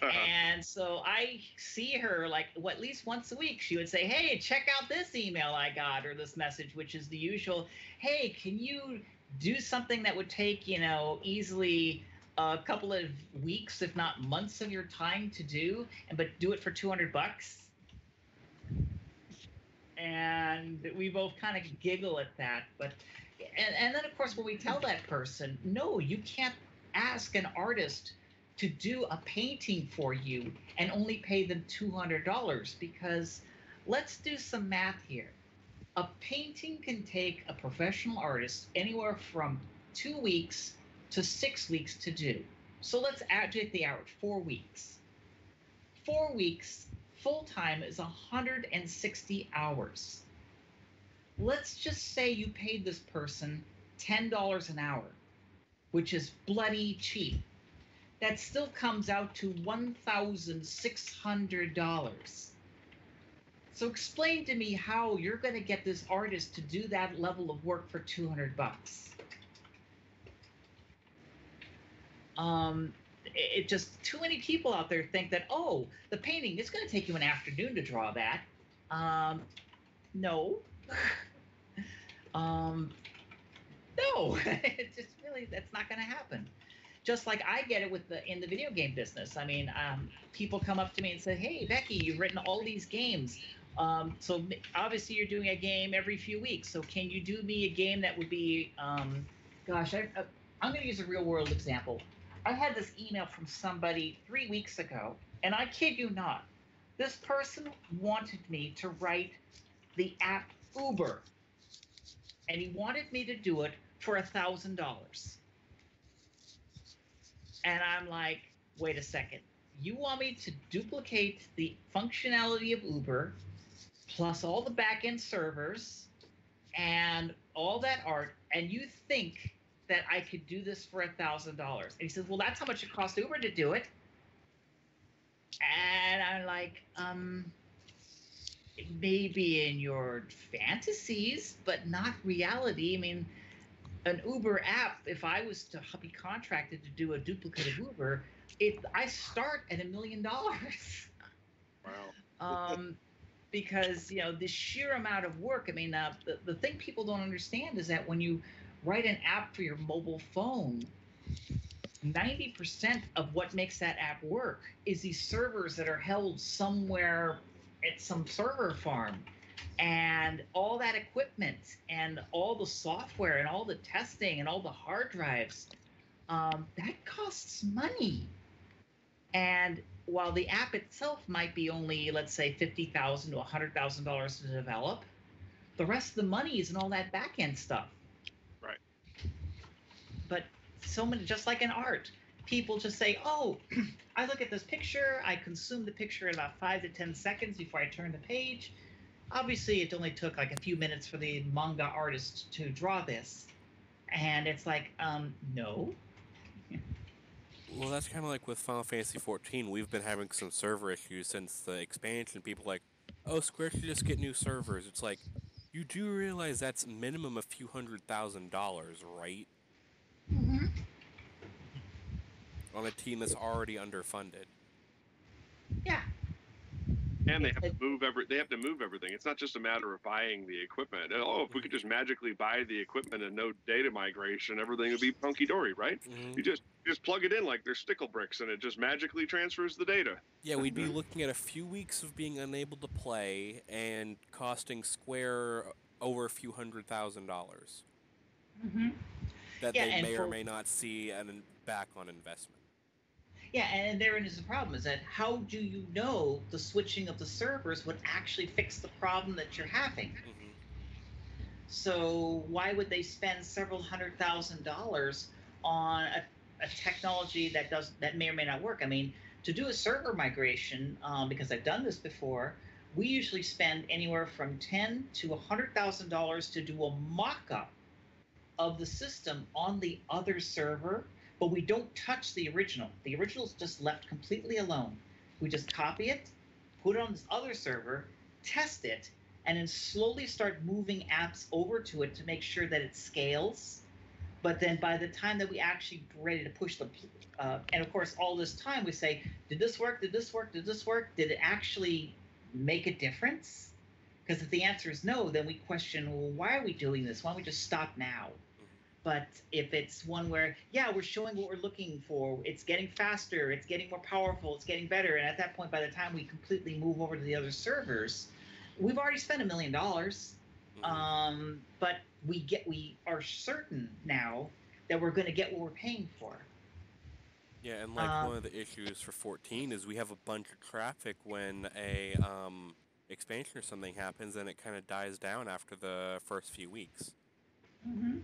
And so I see her like at least once a week. She would say, "Hey, check out this email I got or this message," which is the usual, "Hey, can you do something that would take, easily a couple of weeks, if not months of your time to do, but do it for $200?" And we both kind of giggle at that. But and then of course when we tell that person, no, you can't ask an artist to do a painting for you and only pay them $200, because let's do some math here. A painting can take a professional artist anywhere from 2 weeks to 6 weeks to do. So let's take the average, 4 weeks. 4 weeks full time is 160 hours. Let's just say you paid this person $10 an hour, which is bloody cheap. That still comes out to $1,600. So explain to me how you're going to get this artist to do that level of work for $200. It just, too many people out there think that, oh, the painting, it's going to take you an afternoon to draw that. No. No. It's just really, that's not going to happen. Just like I get it in the video game business. I mean, people come up to me and say, "Hey, Becky, you've written all these games. So obviously you're doing a game every few weeks. So can you do me a game that would be, I'm going to use a real world example. I had this email from somebody 3 weeks ago, and I kid you not, this person wanted me to write the app Uber, and he wanted me to do it for $1,000. And I'm like, wait a second. You want me to duplicate the functionality of Uber, plus all the back-end servers, and all that art, and you think that I could do this for $1,000? And he says, well, that's how much it cost Uber to do it. And I'm like, maybe in your fantasies, but not reality. I mean, an Uber app, if I was to be contracted to do a duplicate of Uber, I start at $1 million. Wow. Because the sheer amount of work. I mean, the thing people don't understand is that when you write an app for your mobile phone, 90% of what makes that app work is these servers that are held somewhere at some server farm. And all that equipment and all the software and all the testing and all the hard drives, that costs money. And while the app itself might be only, let's say, $50,000 to $100,000 to develop, the rest of the money is in all that back end stuff. Right. But so many, just like in art, people just say, "Oh, I look at this picture, I consume the picture in about 5 to 10 seconds before I turn the page. Obviously, it only took like a few minutes for the manga artist to draw this." And it's like, no. Well, that's kind of like with Final Fantasy XIV. We've been having some server issues since the expansion. People are like, oh, Square should just get new servers. It's like, you do realize that's minimum a few $100,000, right? Mm-hmm. On a team that's already underfunded. Yeah. And they have to move everything. It's not just a matter of buying the equipment. Oh, if we could just magically buy the equipment and no data migration, everything would be hunky dory, right? Mm-hmm. You just plug it in like they're stickle bricks, and it just magically transfers the data. Yeah, we'd be looking at a few weeks of being unable to play and costing Square over a few $100,000. Mm-hmm. That they may or may not see back on investment. Yeah, and therein is the problem, is that how do you know the switching of the servers would actually fix the problem that you're having? Mm-hmm. So why would they spend several $100,000 on a technology that may or may not work? I mean, to do a server migration, because I've done this before, we usually spend anywhere from $10,000 to $100,000 to do a mock-up of the system on the other server, but we don't touch the original. The original is just left completely alone. We just copy it, put it on this other server, test it, and then slowly start moving apps over to it to make sure that it scales. But then by the time that we actually were ready to push the, and of course, all this time we say, did this work? Did this work? Did this work? Did it actually make a difference? Because if the answer is no, then we question, well, why are we doing this? Why don't we just stop now? But if it's one where, yeah, we're showing what we're looking for, it's getting faster, it's getting more powerful, it's getting better, and at that point, by the time we completely move over to the other servers, we've already spent $1 million. But we are certain now that we're going to get what we're paying for. Yeah, and like one of the issues for 14 is we have a bunch of traffic when a expansion or something happens, and it kind of dies down after the first few weeks. Mm-hmm.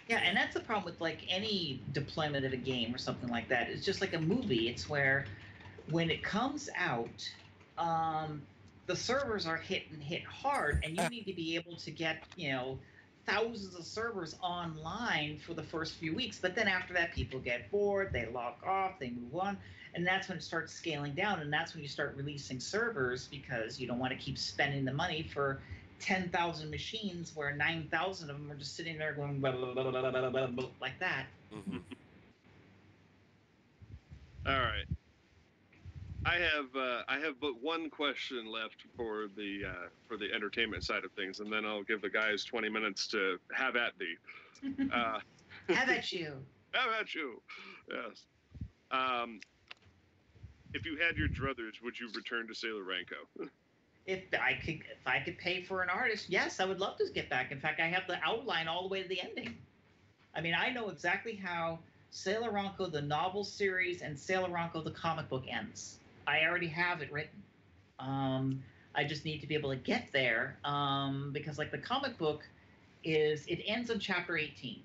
Yeah, and that's the problem with like any deployment of a game or something like that. It's just like a movie. It's where when it comes out, the servers are hit hard, and you need to be able to get, thousands of servers online for the first few weeks. But then after that, people get bored, they log off, they move on, and that's when it starts scaling down, and that's when you start releasing servers because you don't want to keep spending the money for 10,000 machines where 9,000 of them are just sitting there going blah, blah, blah, blah, blah, blah, blah, like that. Mm-hmm. All right. I have but one question left for the entertainment side of things, and then I'll give the guys 20 minutes to have at thee. Have at you. Have at you. Yes. If you had your druthers, would you return to Sailor Ranko? If I could pay for an artist, yes, I would love to get back. In fact, I have the outline all the way to the ending. I mean, I know exactly how Sailor Ranko, the novel series, and Sailor Ranko, the comic book, ends. I already have it written. I just need to be able to get there because, like, the comic book it ends on chapter 18,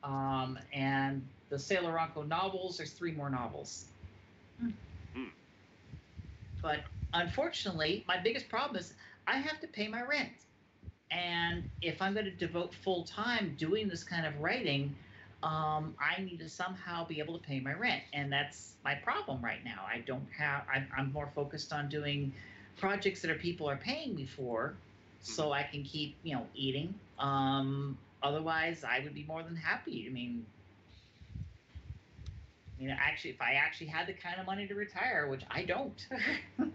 and the Sailor Ranko novels, there's 3 more novels. But unfortunately, my biggest problem is I have to pay my rent. And if I'm going to devote full time doing this kind of writing, I need to somehow be able to pay my rent. And that's my problem right now. I'm more focused on doing projects that people are paying me for so I can keep, eating. Otherwise, I would be more than happy. I mean, actually, if I actually had the kind of money to retire, which I don't,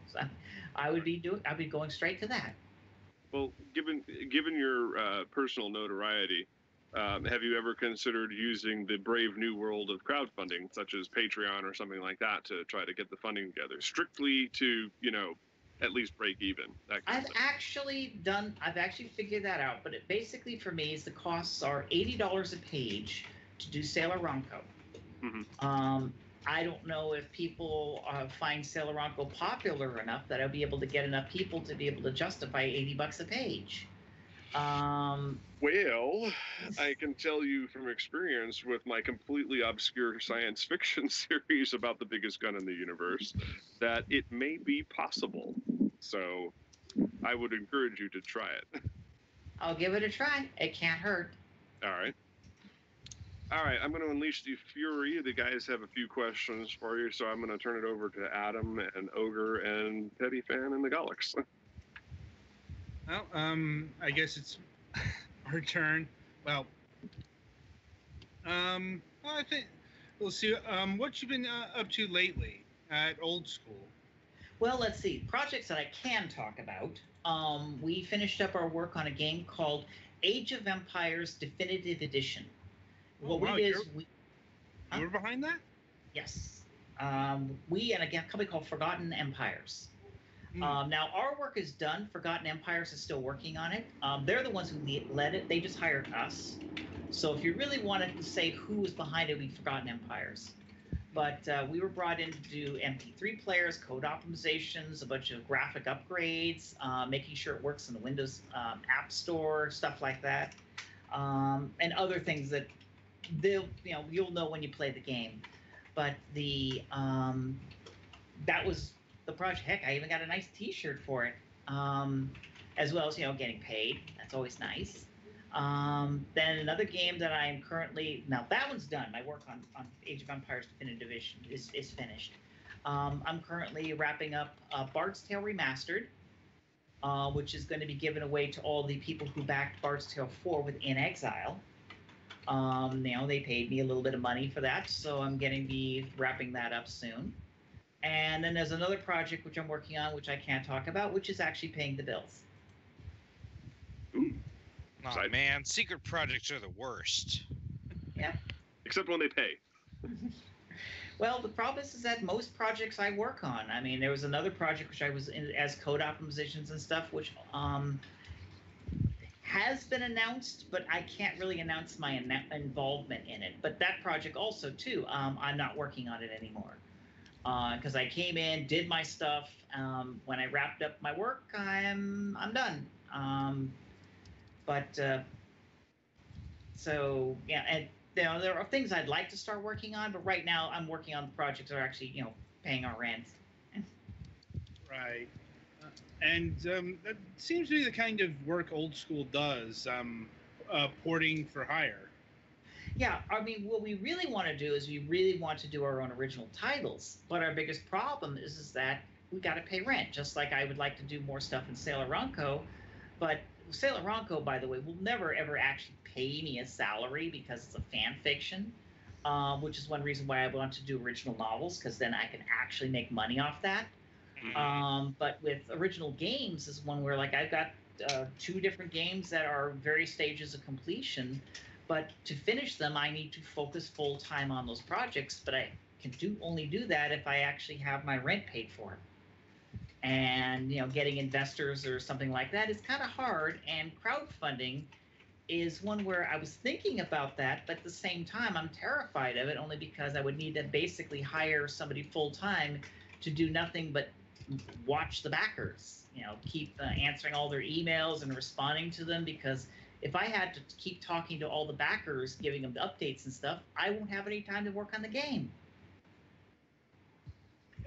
so I'd be going straight to that. Well, given your personal notoriety, have you ever considered using the brave new world of crowdfunding, such as Patreon or something like that, to try to get the funding together, strictly to, at least break even? I've actually figured that out, but it basically for me is the costs are $80 a page to do Sailor Ranko. Mm-hmm. I don't know if people find Sailor Ranko popular enough that I'll be able to get enough people to be able to justify $80 a page. Well, I can tell you from experience with my completely obscure science fiction series about the biggest gun in the universe that it may be possible. So I would encourage you to try it. I'll give it a try. It can't hurt. All right. All right, I'm going to unleash the fury. The guys have a few questions for you, so I'm going to turn it over to Adam and Ogre and Petty Fan and the Galax. Well, I guess it's our turn. Well, I think we'll see. What you been up to lately at Old School? Well, let's see. Projects that I can talk about. We finished up our work on a game called Age of Empires Definitive Edition. What we did is you were behind that? Yes. We and again a company called Forgotten Empires. Now our work is done. Forgotten Empires is still working on it. They're the ones who led it. They just hired us. So if you really wanted to say who was behind it, we'd Forgotten Empires. But we were brought in to do MP3 players, code optimizations, a bunch of graphic upgrades, making sure it works in the Windows App Store, stuff like that, and other things that you'll know when you play the game. But that was the project. Heck, I even got a nice T-shirt for it, as well as getting paid. That's always nice. Then another game that I am currently now that one's done. My work on Age of Empires Definitive Edition is finished. I'm currently wrapping up Bard's Tale Remastered, which is going to be given away to all the people who backed Bard's Tale 4 with In Exile. They paid me a little bit of money for that, so I'm going to be wrapping that up soon. And then there's another project which I'm working on, which I can't talk about, which is actually paying the bills. Ooh. Oh man, secret projects are the worst. Yeah. Except when they pay. Well, the problem is that most projects I work on. I mean, there was another project which I was in as code optimizations and stuff, which has been announced, but I can't really announce my involvement in it. But that project also, too, I'm not working on it anymore. Because I came in, did my stuff. When I wrapped up my work, I'm done. So yeah, and there are things I'd like to start working on, but right now I'm working on the projects that are actually paying our rent. Right. And that seems to be the kind of work Old School does, porting for hire. Yeah, I mean, what we really want to do is we really want to do our own original titles, but our biggest problem is that we got to pay rent. Just like I would like to do more stuff in Sailor Ronco, but Sailor Ronco, by the way, will never ever actually pay me a salary because it's a fan fiction, which is one reason why I want to do original novels, because then I can actually make money off that. But with original games is one where, like, I've got 2 different games that are various stages of completion, but to finish them, I need to focus full time on those projects. But I can only do that if I actually have my rent paid for. And getting investors or something like that is kind of hard. And crowdfunding is one where I was thinking about that, but at the same time, I'm terrified of it, only because I would need to basically hire somebody full time to do nothing but watch the backers. Keep answering all their emails and responding to them, because if I had to keep talking to all the backers, giving them the updates and stuff, I won't have any time to work on the game.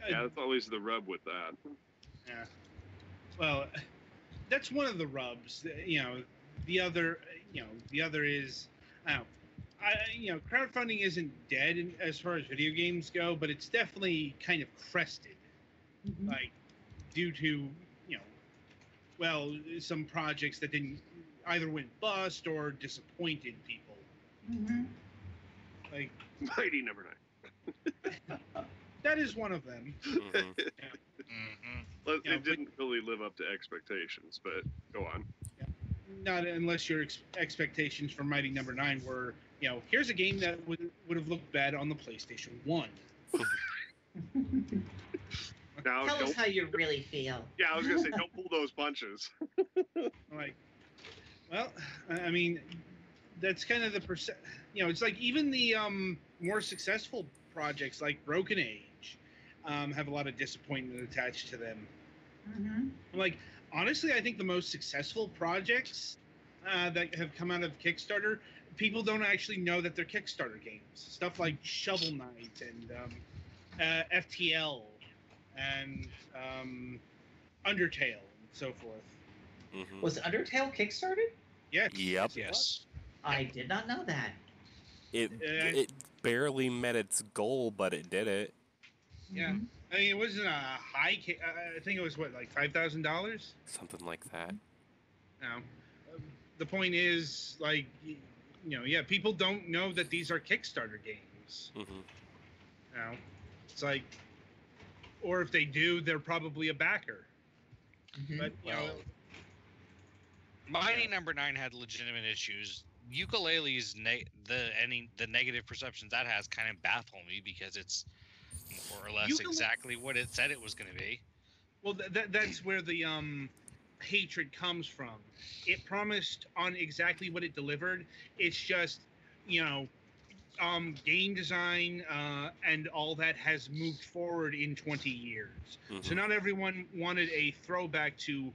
Yeah, that's always the rub with that. Yeah. Well, that's one of the rubs. The other is, crowdfunding isn't dead as far as video games go, but it's definitely kind of crested, like due to some projects that didn't either went bust or disappointed people. Like Mighty Number 9. That is one of them. Well, it didn't really live up to expectations, but go on. Yeah. Not unless your expectations for Mighty Number 9 were, here's a game that would have looked bad on the PlayStation 1. Now, Tell us how you really feel. Yeah, I was going to say, don't pull those punches. Like, well, I mean, that's kind of the it's like even the more successful projects like Broken Age have a lot of disappointment attached to them. Like, honestly, I think the most successful projects that have come out of Kickstarter, people don't actually know that they're Kickstarter games. Stuff like Shovel Knight and FTL and Undertale and so forth. Was Undertale Kickstarted? Yes. Yep. Yes. I did not know that. It barely met its goal, but it did it. Yeah. I mean, it wasn't a high. I think it was like $5,000. Something like that. No. The point is, like, people don't know that these are Kickstarter games. It's like, or if they do, they're probably a backer. But Mighty Number 9 had legitimate issues. Ukulele's the negative perceptions that has kind of baffle me, because it's more or less exactly what it said it was going to be. Well, that's where the hatred comes from. It promised on exactly what it delivered. It's just, game design and all that has moved forward in 20 years. So not everyone wanted a throwback to,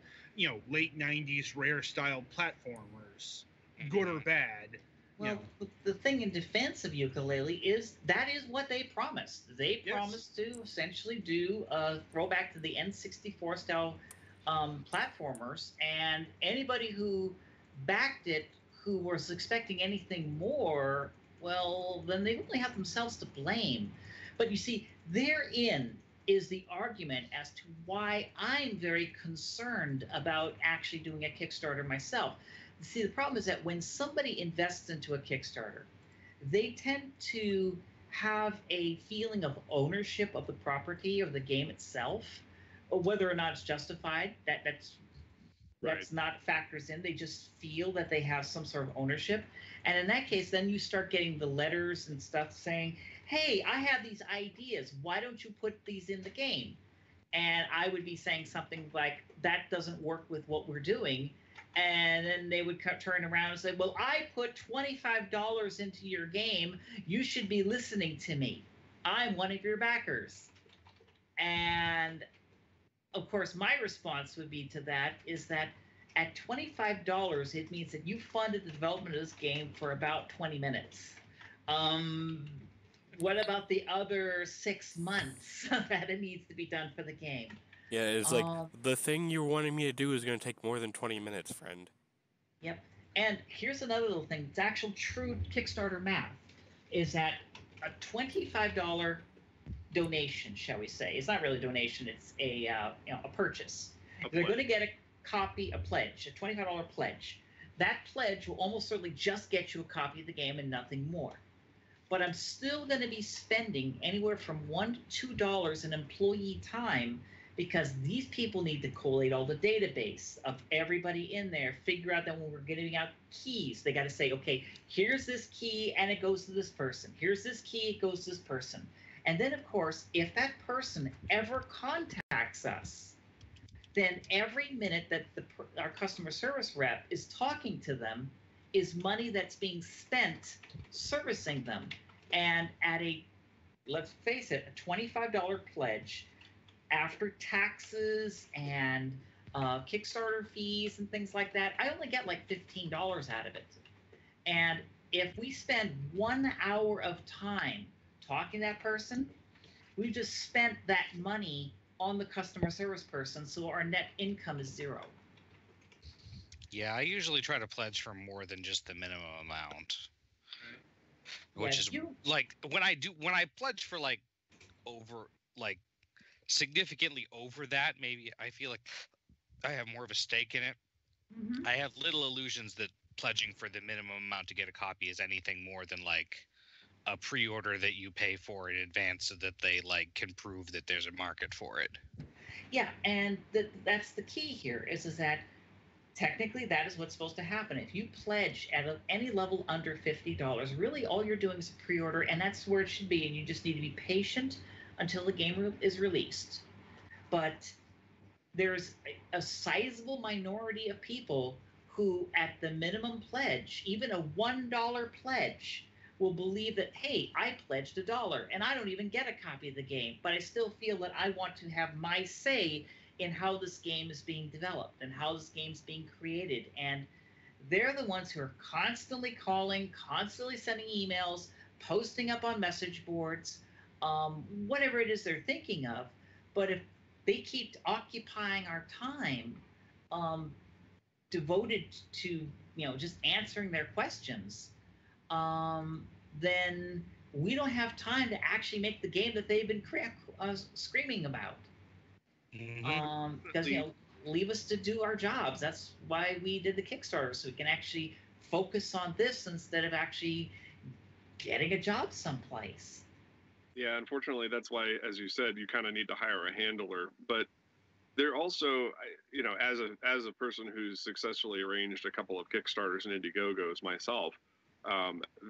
late 90s Rare style platformers, good or bad. Well, the thing in defense of Ukulele is that is what they promised. They promised to essentially do a throwback to the N64 style platformers, and anybody who backed it who was expecting anything more, well, then they only have themselves to blame. But you see, therein is the argument as to why I'm very concerned about actually doing a Kickstarter myself. See, the problem is that when somebody invests into a Kickstarter, they tend to have a feeling of ownership of the property or the game itself, or whether or not it's justified. That's Right. not factors in. They just feel that they have some sort of ownership. And in that case, then you start getting the letters and stuff saying, hey, I have these ideas. Why don't you put these in the game? And I would be saying something like, that doesn't work with what we're doing. And then they would turn around and say, well, I put $25 into your game. You should be listening to me. I'm one of your backers. And of course, my response would be to that is that at $25, it means that you funded the development of this game for about 20 minutes. What about the other 6 months that it needs to be done for the game? Yeah, it's like the thing you're wanting me to do is going to take more than 20 minutes, friend. Yep. And here's another little thing. It's actual true Kickstarter math is that a $25 donation, shall we say? It's not really a donation. It's a purchase. They're going to get a pledge, a $25 pledge. That pledge will almost certainly just get you a copy of the game and nothing more. But I'm still going to be spending anywhere from $1 to $2 in employee time because these people need to collate all the database of everybody in there, figure out that when we're giving out keys, they got to say, okay, here's this key and it goes to this person. Here's this key, it goes to this person. And then, of course, if that person ever contacts us, then every minute that our customer service rep is talking to them is money that's being spent servicing them. And at let's face it, a $25 pledge, after taxes and Kickstarter fees and things like that, I only get like $15 out of it. And if we spend 1 hour of time talking to that person, we just spent that money on the customer service person, so our net income is zero. Yeah, I usually try to pledge for more than just the minimum amount. Which is like when I pledge for like significantly over that, maybe I feel like I have more of a stake in it. Mm-hmm. I have little illusions that pledging for the minimum amount to get a copy is anything more than like a pre-order that you pay for in advance so that they like can prove that there's a market for it. Yeah, and that's the key here is that technically that is what's supposed to happen. If you pledge at any level under $50, really all you're doing is a pre-order, and that's where it should be, and you just need to be patient until the game is released. But there's a sizable minority of people who at the minimum pledge, even a $1 pledge, will believe that, hey, I pledged $1 and I don't even get a copy of the game, but I still feel that I want to have my say in how this game is being developed and how this game's being created. And they're the ones who are constantly calling, constantly sending emails, posting up on message boards, whatever it is they're thinking of. But if they keep occupying our time devoted to, just answering their questions, then we don't have time to actually make the game that they've been screaming about. Because leave us to do our jobs. That's why we did the Kickstarter, so we can actually focus on this instead of actually getting a job someplace. Yeah, unfortunately, that's why, as you said, you kind of need to hire a handler. But they're also, as a person who's successfully arranged a couple of Kickstarters and Indiegogos myself,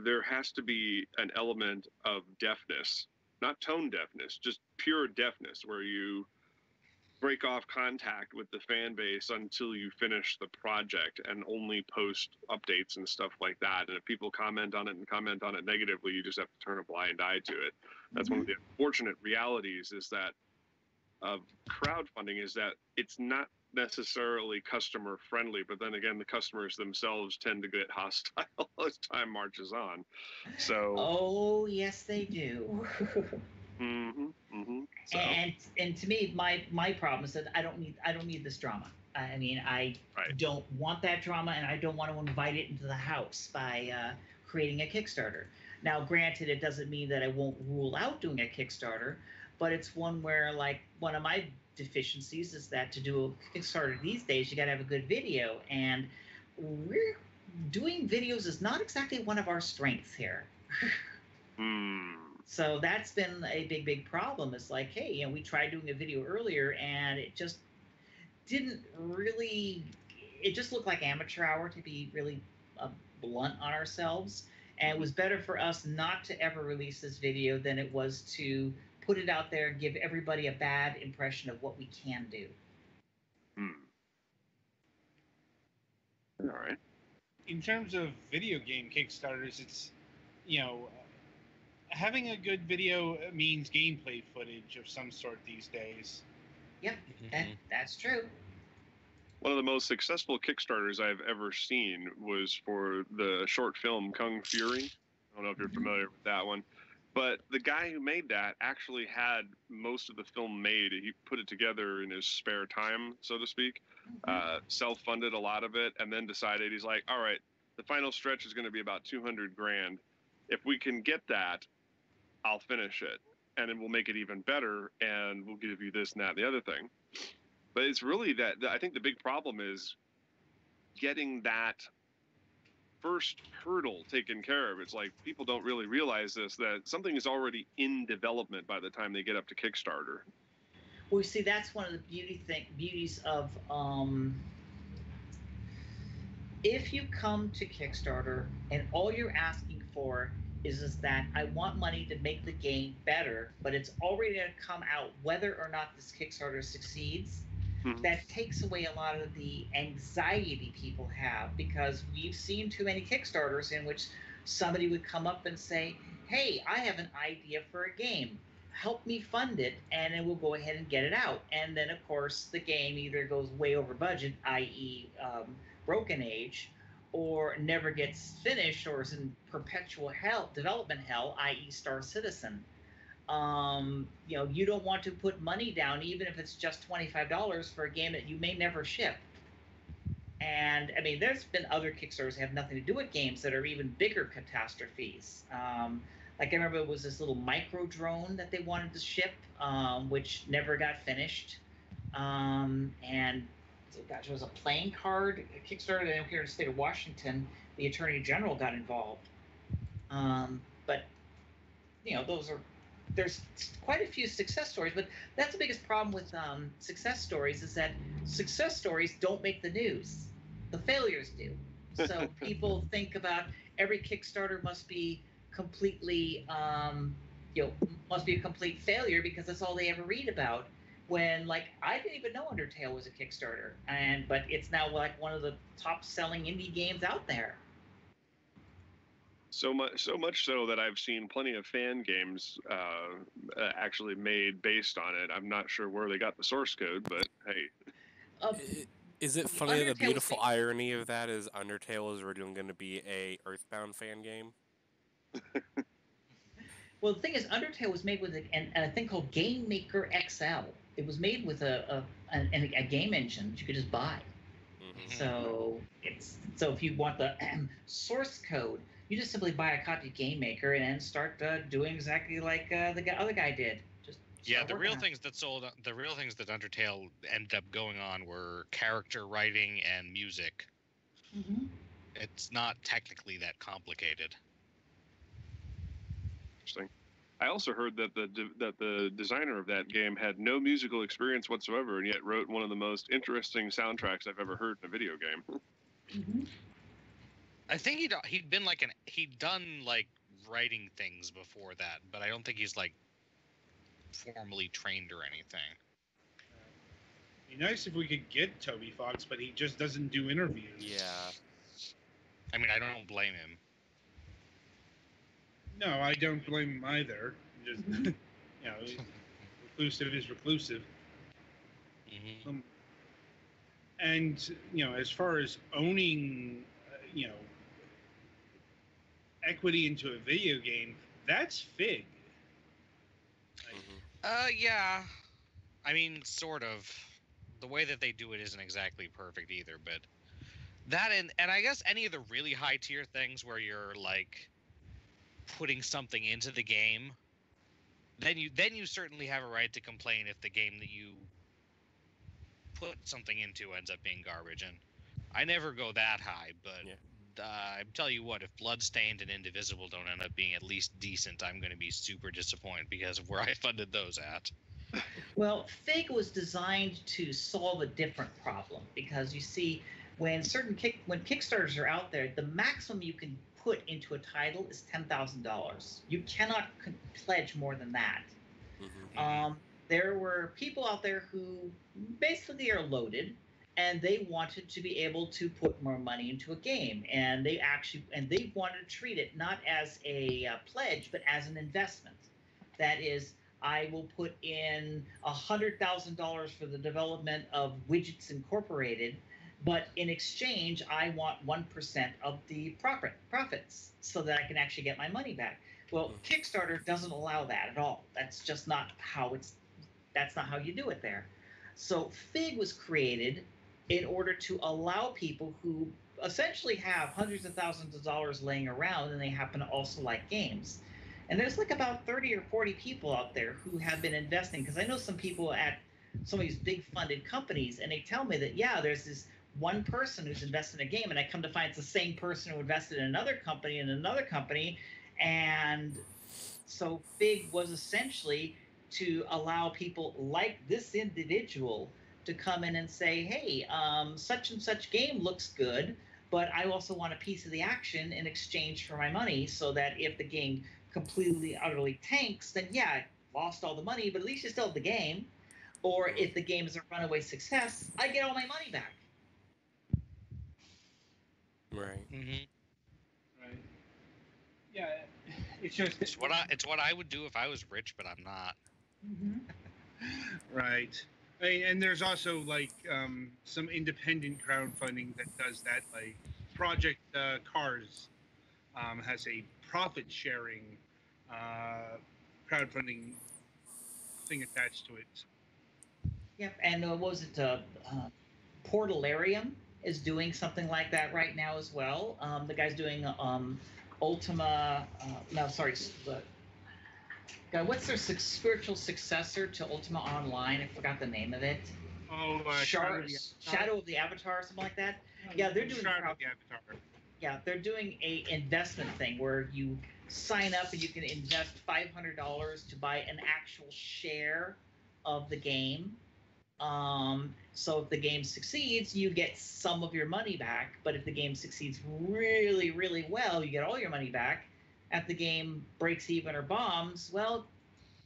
there has to be an element of deafness, not tone deafness, just pure deafness, where you break off contact with the fan base until you finish the project and only post updates and stuff like that. And if people comment on it negatively, you just have to turn a blind eye to it. That's one of the unfortunate realities is that of crowdfunding is that it's not necessarily customer friendly, but then again, the customers themselves tend to get hostile as time marches on. So yes, they do. So. And to me, my problem is that I don't need this drama. I mean, I don't want that drama, and I don't want to invite it into the house by creating a Kickstarter. Now, granted, it doesn't mean that I won't rule out doing a Kickstarter, but it's one where, like, one of my deficiencies is that to do a Kickstarter these days, you got to have a good video, and we're doing videos is not exactly one of our strengths here. So that's been a big problem. It's like, hey, you know, we tried doing a video earlier, and it just didn't really. It just looked like amateur hour, to be really blunt on ourselves. And it was better for us not to ever release this video than it was to put it out there and give everybody a bad impression of what we can do. All right. In terms of video game Kickstarters, it's, you know, having a good video means gameplay footage of some sort these days. Yep, that's true. One of the most successful Kickstarters I've ever seen was for the short film Kung Fury. I don't know if you're familiar with that one. But the guy who made that actually had most of the film made. He put it together in his spare time, so to speak. Self-funded a lot of it, and then decided, he's like, all right, the final stretch is going to be about $200,000. If we can get that, I'll finish it, and then we'll make it even better, and we'll give you this and that and the other thing. But it's really that I think the big problem is getting that first hurdle taken care of. It's like people don't really realize this, that something is already in development by the time they get up to Kickstarter. Well, you see, that's one of the beauties of if you come to Kickstarter and all you're asking for is that I want money to make the game better, but it's already going to come out whether or not this Kickstarter succeeds. That takes away a lot of the anxiety people have, because we've seen too many Kickstarters in which somebody would come up and say, hey, I have an idea for a game. Help me fund it, and then we'll go ahead and get it out. And then, of course, the game either goes way over budget, i.e. Broken Age, or never gets finished, or is in perpetual development hell, i.e. Star Citizen. You know, you don't want to put money down, even if it's just $25 for a game that you may never ship. And I mean, there's been other Kickstarters that have nothing to do with games that are even bigger catastrophes. Like I remember it was this little micro drone that they wanted to ship, which never got finished. And gosh, it was a playing card Kickstarter here in the state of Washington. The Attorney General got involved. But you know, there's quite a few success stories, but that's the biggest problem with success stories, is that success stories don't make the news. The failures do. So people think about every Kickstarter must be completely, must be a complete failure because that's all they ever read about. When, like, I didn't even know Undertale was a Kickstarter, but it's now like one of the top-selling indie games out there. So much so that I've seen plenty of fan games actually made based on it. I'm not sure where they got the source code, but hey. Is it funny that the beautiful irony of that is Undertale is originally going to be a Earthbound fan game? Well, the thing is, Undertale was made with a thing called Game Maker XL. It was made with a game engine that you could just buy. So if you want the source code, you just simply buy a copy of Game Maker and then start doing exactly like the other guy did. The real things that Undertale ended up going on were character writing and music. It's not technically that complicated. Interesting. I also heard that the designer of that game had no musical experience whatsoever, and yet wrote one of the most interesting soundtracks I've ever heard in a video game. I think he'd done like writing things before that, but I don't think he's like formally trained or anything. It'd be nice if we could get Toby Fox, but he just doesn't do interviews. Yeah. I mean, I don't blame him. No, I don't blame him either. Just, reclusive is reclusive. And, as far as owning, equity into a video game, that's Fig. Yeah. I mean, sort of. The way that they do it isn't exactly perfect either, but that and I guess any of the really high tier things where you're like putting something into the game then you certainly have a right to complain if the game that you put something into ends up being garbage. And I never go that high, but Yeah. I tell you what, if Bloodstained and Indivisible don't end up being at least decent, I'm going to be super disappointed because of where I funded those at. Well, Fig was designed to solve a different problem because you see, when Kickstarters are out there, the maximum you can put into a title is $10,000. You cannot pledge more than that. Mm-hmm. There were people out there who basically are loaded, and they wanted to be able to put more money into a game, and they wanted to treat it not as a pledge, but as an investment. That is, I will put in $100,000 for the development of Widgets Incorporated, but in exchange, I want 1% of the profits so that I can actually get my money back. Well, Kickstarter doesn't allow that at all. That's just not how that's not how you do it there. So Fig was created in order to allow people who essentially have hundreds of thousands of dollars laying around and they happen to also like games. And there's like about 30 or 40 people out there who have been investing, because I know some people at some of these big funded companies, and they tell me that, yeah, there's this one person who's invested in a game, and I come to find it's the same person who invested in another company and another company. And so Fig was essentially to allow people like this individual to come in and say, hey, such and such game looks good, but I also want a piece of the action in exchange for my money, so that if the game completely, utterly tanks, then yeah, I lost all the money, but at least you still have the game. Or if the game is a runaway success, I get all my money back. Right. Mm-hmm. Right. Yeah, it's just It's what I would do if I was rich, but I'm not. right. And there's also like some independent crowdfunding that does that. Like Project Cars has a profit sharing crowdfunding thing attached to it. Yep, and what was it? Portalarium is doing something like that right now as well. The guy's doing Ultima. No, sorry. God, what's their spiritual successor to Ultima Online? I forgot the name of it. Oh, Shadow of the Avatar, or something like that. Yeah, they're doing Shadow of the Avatar. Yeah, they're doing a investment thing where you sign up and you can invest $500 to buy an actual share of the game. So if the game succeeds, you get some of your money back. But if the game succeeds really, really well, you get all your money back. If the game breaks even or bombs, well,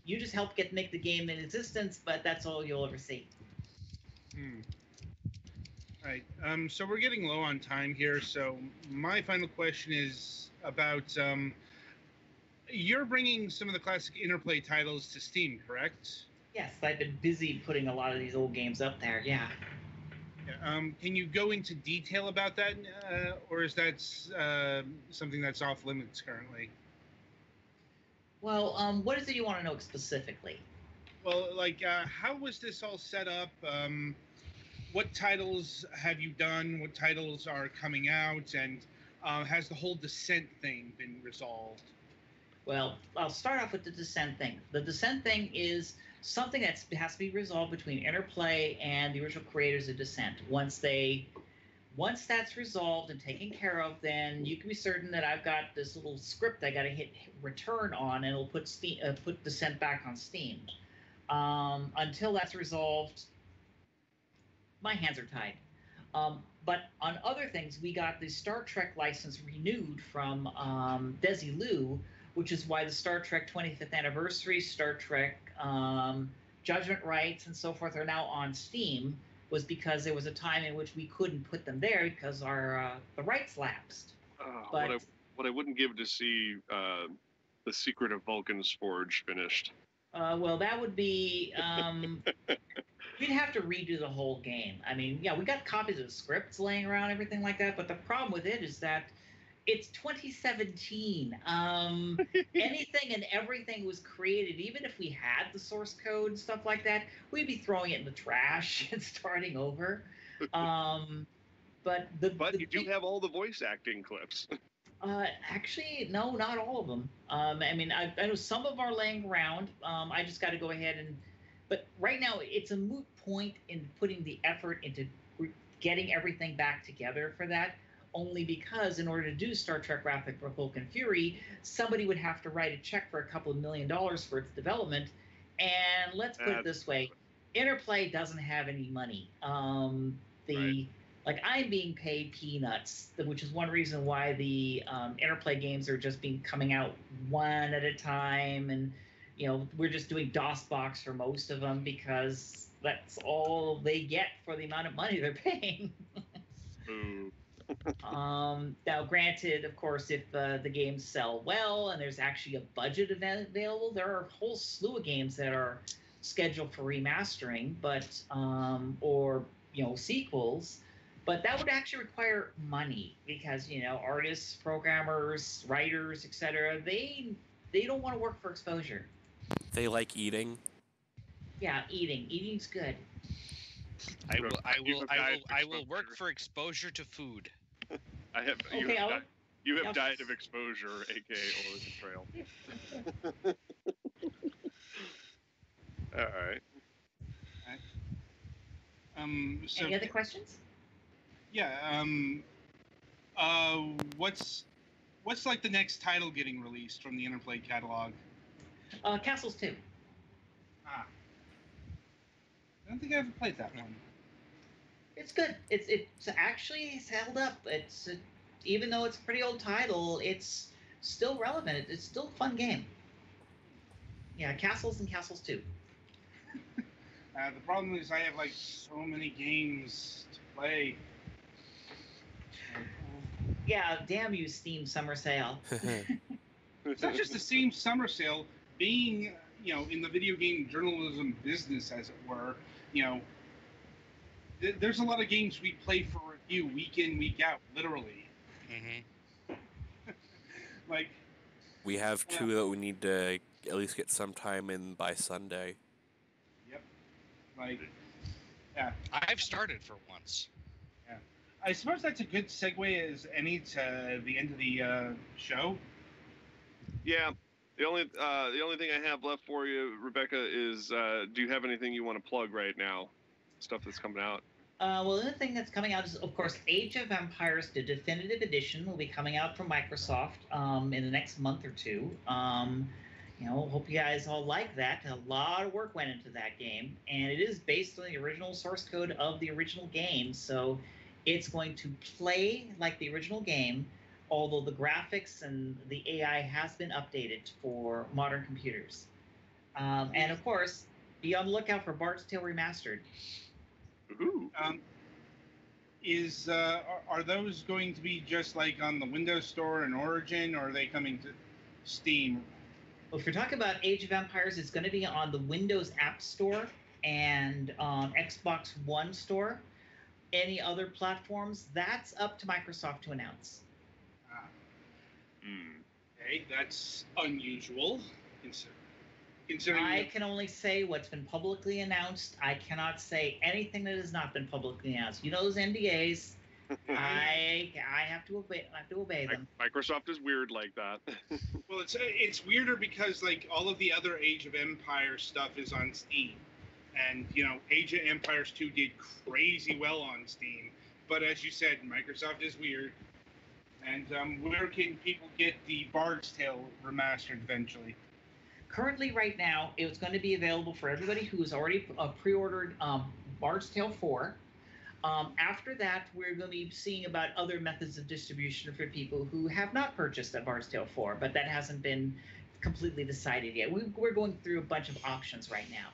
you just help make the game in existence, but that's all you'll ever see. Right. So we're getting low on time here. So my final question is about you're bringing some of the classic Interplay titles to Steam, correct? Yes, I've been busy putting a lot of these old games up there. Yeah. Can you go into detail about that, or is that something that's off limits currently? Well, what is it you want to know specifically? Well, like, how was this all set up? What titles have you done? What titles are coming out? And has the whole Descent thing been resolved? Well, I'll start off with the Descent thing. The Descent thing is something that has to be resolved between Interplay and the original creators of Descent. Once that's resolved and taken care of, then you can be certain that I've got this little script I got to hit return on, and it'll put Descent back on Steam. Until that's resolved, my hands are tied. But on other things, we got the Star Trek license renewed from Desilu, which is why the Star Trek 25th Anniversary, Star Trek Judgment Rights, and so forth are now on Steam, was because there was a time in which we couldn't put them there because the rights lapsed. What I wouldn't give to see The Secret of Vulcan's Forge finished. Well, that would be... we'd have to redo the whole game. I mean, yeah, we got copies of the scripts laying around, everything like that, but the problem with it is that it's 2017. Anything and everything was created. Even if we had the source code and stuff like that, we'd be throwing it in the trash and starting over. But you do have all the voice acting clips. Actually, no, not all of them. I mean, I know some of them are laying around. I just got to go ahead and. But right now, it's a moot point in putting the effort into getting everything back together for that. Only because in order to do Star Trek Wrath of Vulcan and Fury, somebody would have to write a check for a couple of $1 million for its development. And let's put it this way: Interplay doesn't have any money. Right. Like I'm being paid peanuts, which is one reason why the Interplay games are just coming out one at a time, and we're just doing DOSBox for most of them because that's all they get for the amount of money they're paying. Now, granted, of course, if the games sell well and there's actually a budget available, there are a whole slew of games that are scheduled for remastering, but or sequels. But that would actually require money because artists, programmers, writers, etc. They don't want to work for exposure. They like eating. Yeah, eating's good. I will work for exposure to food. You have diet of exposure, aka Oregon Trail. All right. So, any other questions? Yeah. What's like the next title getting released from the Interplay catalog? Castles 2. I don't think I ever played that one. It's good. It's actually held up. Even though it's a pretty old title, it's still relevant. It's still a fun game. Yeah, Castles and Castles 2. The problem is I have like so many games to play. Yeah, damn you, Steam Summer Sale. It's not just the same summer sale. Being, in the video game journalism business, as it were, there's a lot of games we play for review week in, week out, literally. Mm-hmm. Like, we have two that we need to at least get some time in by Sunday. Yep. Like, yeah. I've started for once. Yeah. I suppose that's a good segue as any to the end of the show. Yeah. The only thing I have left for you, Rebecca, is do you have anything you want to plug right now? Stuff that's coming out. Well, the other thing that's coming out is, of course, Age of Empires, the definitive edition, will be coming out from Microsoft in the next month or two. Hope you guys all like that. A lot of work went into that game, and it is based on the original source code of the original game, so it's going to play like the original game, although the graphics and the AI has been updated for modern computers. And, of course, be on the lookout for Bard's Tale Remastered. Ooh. Are those going to be just like on the Windows Store and Origin, or are they coming to Steam? Well, if you're talking about Age of Empires, it's going to be on the Windows App Store and Xbox One Store. Any other platforms, that's up to Microsoft to announce. Okay, that's unusual. Considering I can only say what's been publicly announced. I cannot say anything that has not been publicly announced. Those NDAs. I have to obey them. Microsoft is weird like that. Well, it's weirder because like all of the other Age of Empires stuff is on Steam, and Age of Empires 2 did crazy well on Steam. But as you said, Microsoft is weird. And where can people get the Bard's Tale remastered eventually? Currently, right now, it's going to be available for everybody who has already pre-ordered Bard's Tale 4. After that, we're going to be seeing about other methods of distribution for people who have not purchased that Bard's Tale 4, but that hasn't been completely decided yet. We're going through a bunch of options right now.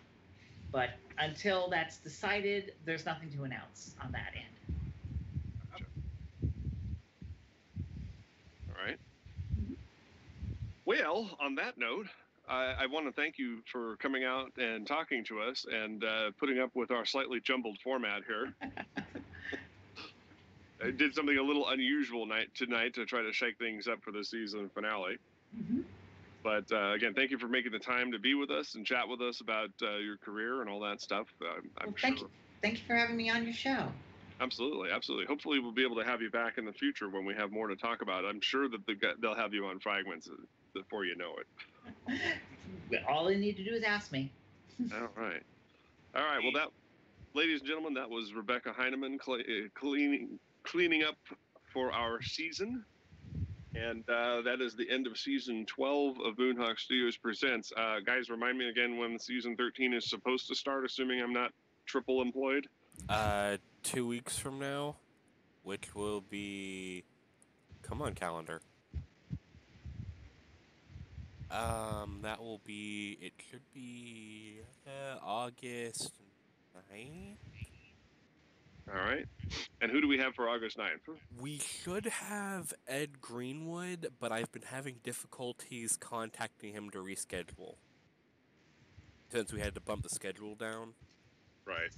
But until that's decided, there's nothing to announce on that end. Gotcha. All right. Well, on that note, I want to thank you for coming out and talking to us and putting up with our slightly jumbled format here. I did something a little unusual tonight to try to shake things up for the season finale. Mm-hmm. But again, thank you for making the time to be with us and chat with us about your career and all that stuff. I'm sure. Thank you for having me on your show. Absolutely, absolutely. Hopefully, we'll be able to have you back in the future when we have more to talk about. I'm sure that they'll have you on Fragments before you know it. All they need to do is ask me. All right. All right. Well, ladies and gentlemen, that was Rebecca Heineman cleaning up for our season. And that is the end of season 12 of Moonhawk Studios Presents. Guys, remind me again when season 13 is supposed to start, assuming I'm not triple employed. 2 weeks from now, which will be... Come on, calendar. That will be... It should be August 9th? All right. And who do we have for August 9th? We should have Ed Greenwood, but I've been having difficulties contacting him to reschedule. Since we had to bump the schedule down. Right.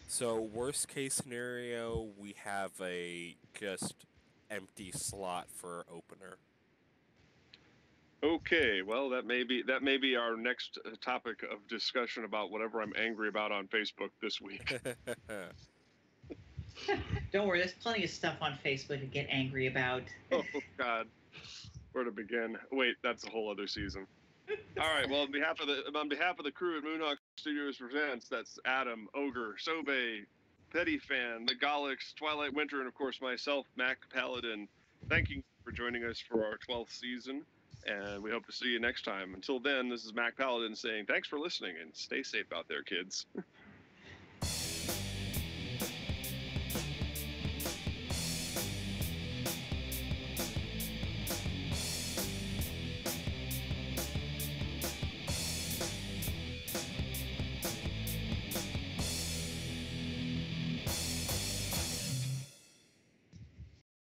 So, worst case scenario, we have a just empty slot for opener. Okay, well, that may be our next topic of discussion about whatever I'm angry about on Facebook this week. Don't worry, there's plenty of stuff on Facebook to get angry about. Oh, God. Where to begin? Wait, that's a whole other season. All right, well, on behalf of the crew at Moonhawk Studios Presents, that's Adam, Ogre, Sobe, Petty Fan, the Galix, Twilight Winter, and, of course, myself, Mac Paladin. Thank you for joining us for our 12th season, and we hope to see you next time. Until then, this is Mac Paladin saying thanks for listening, and stay safe out there, kids.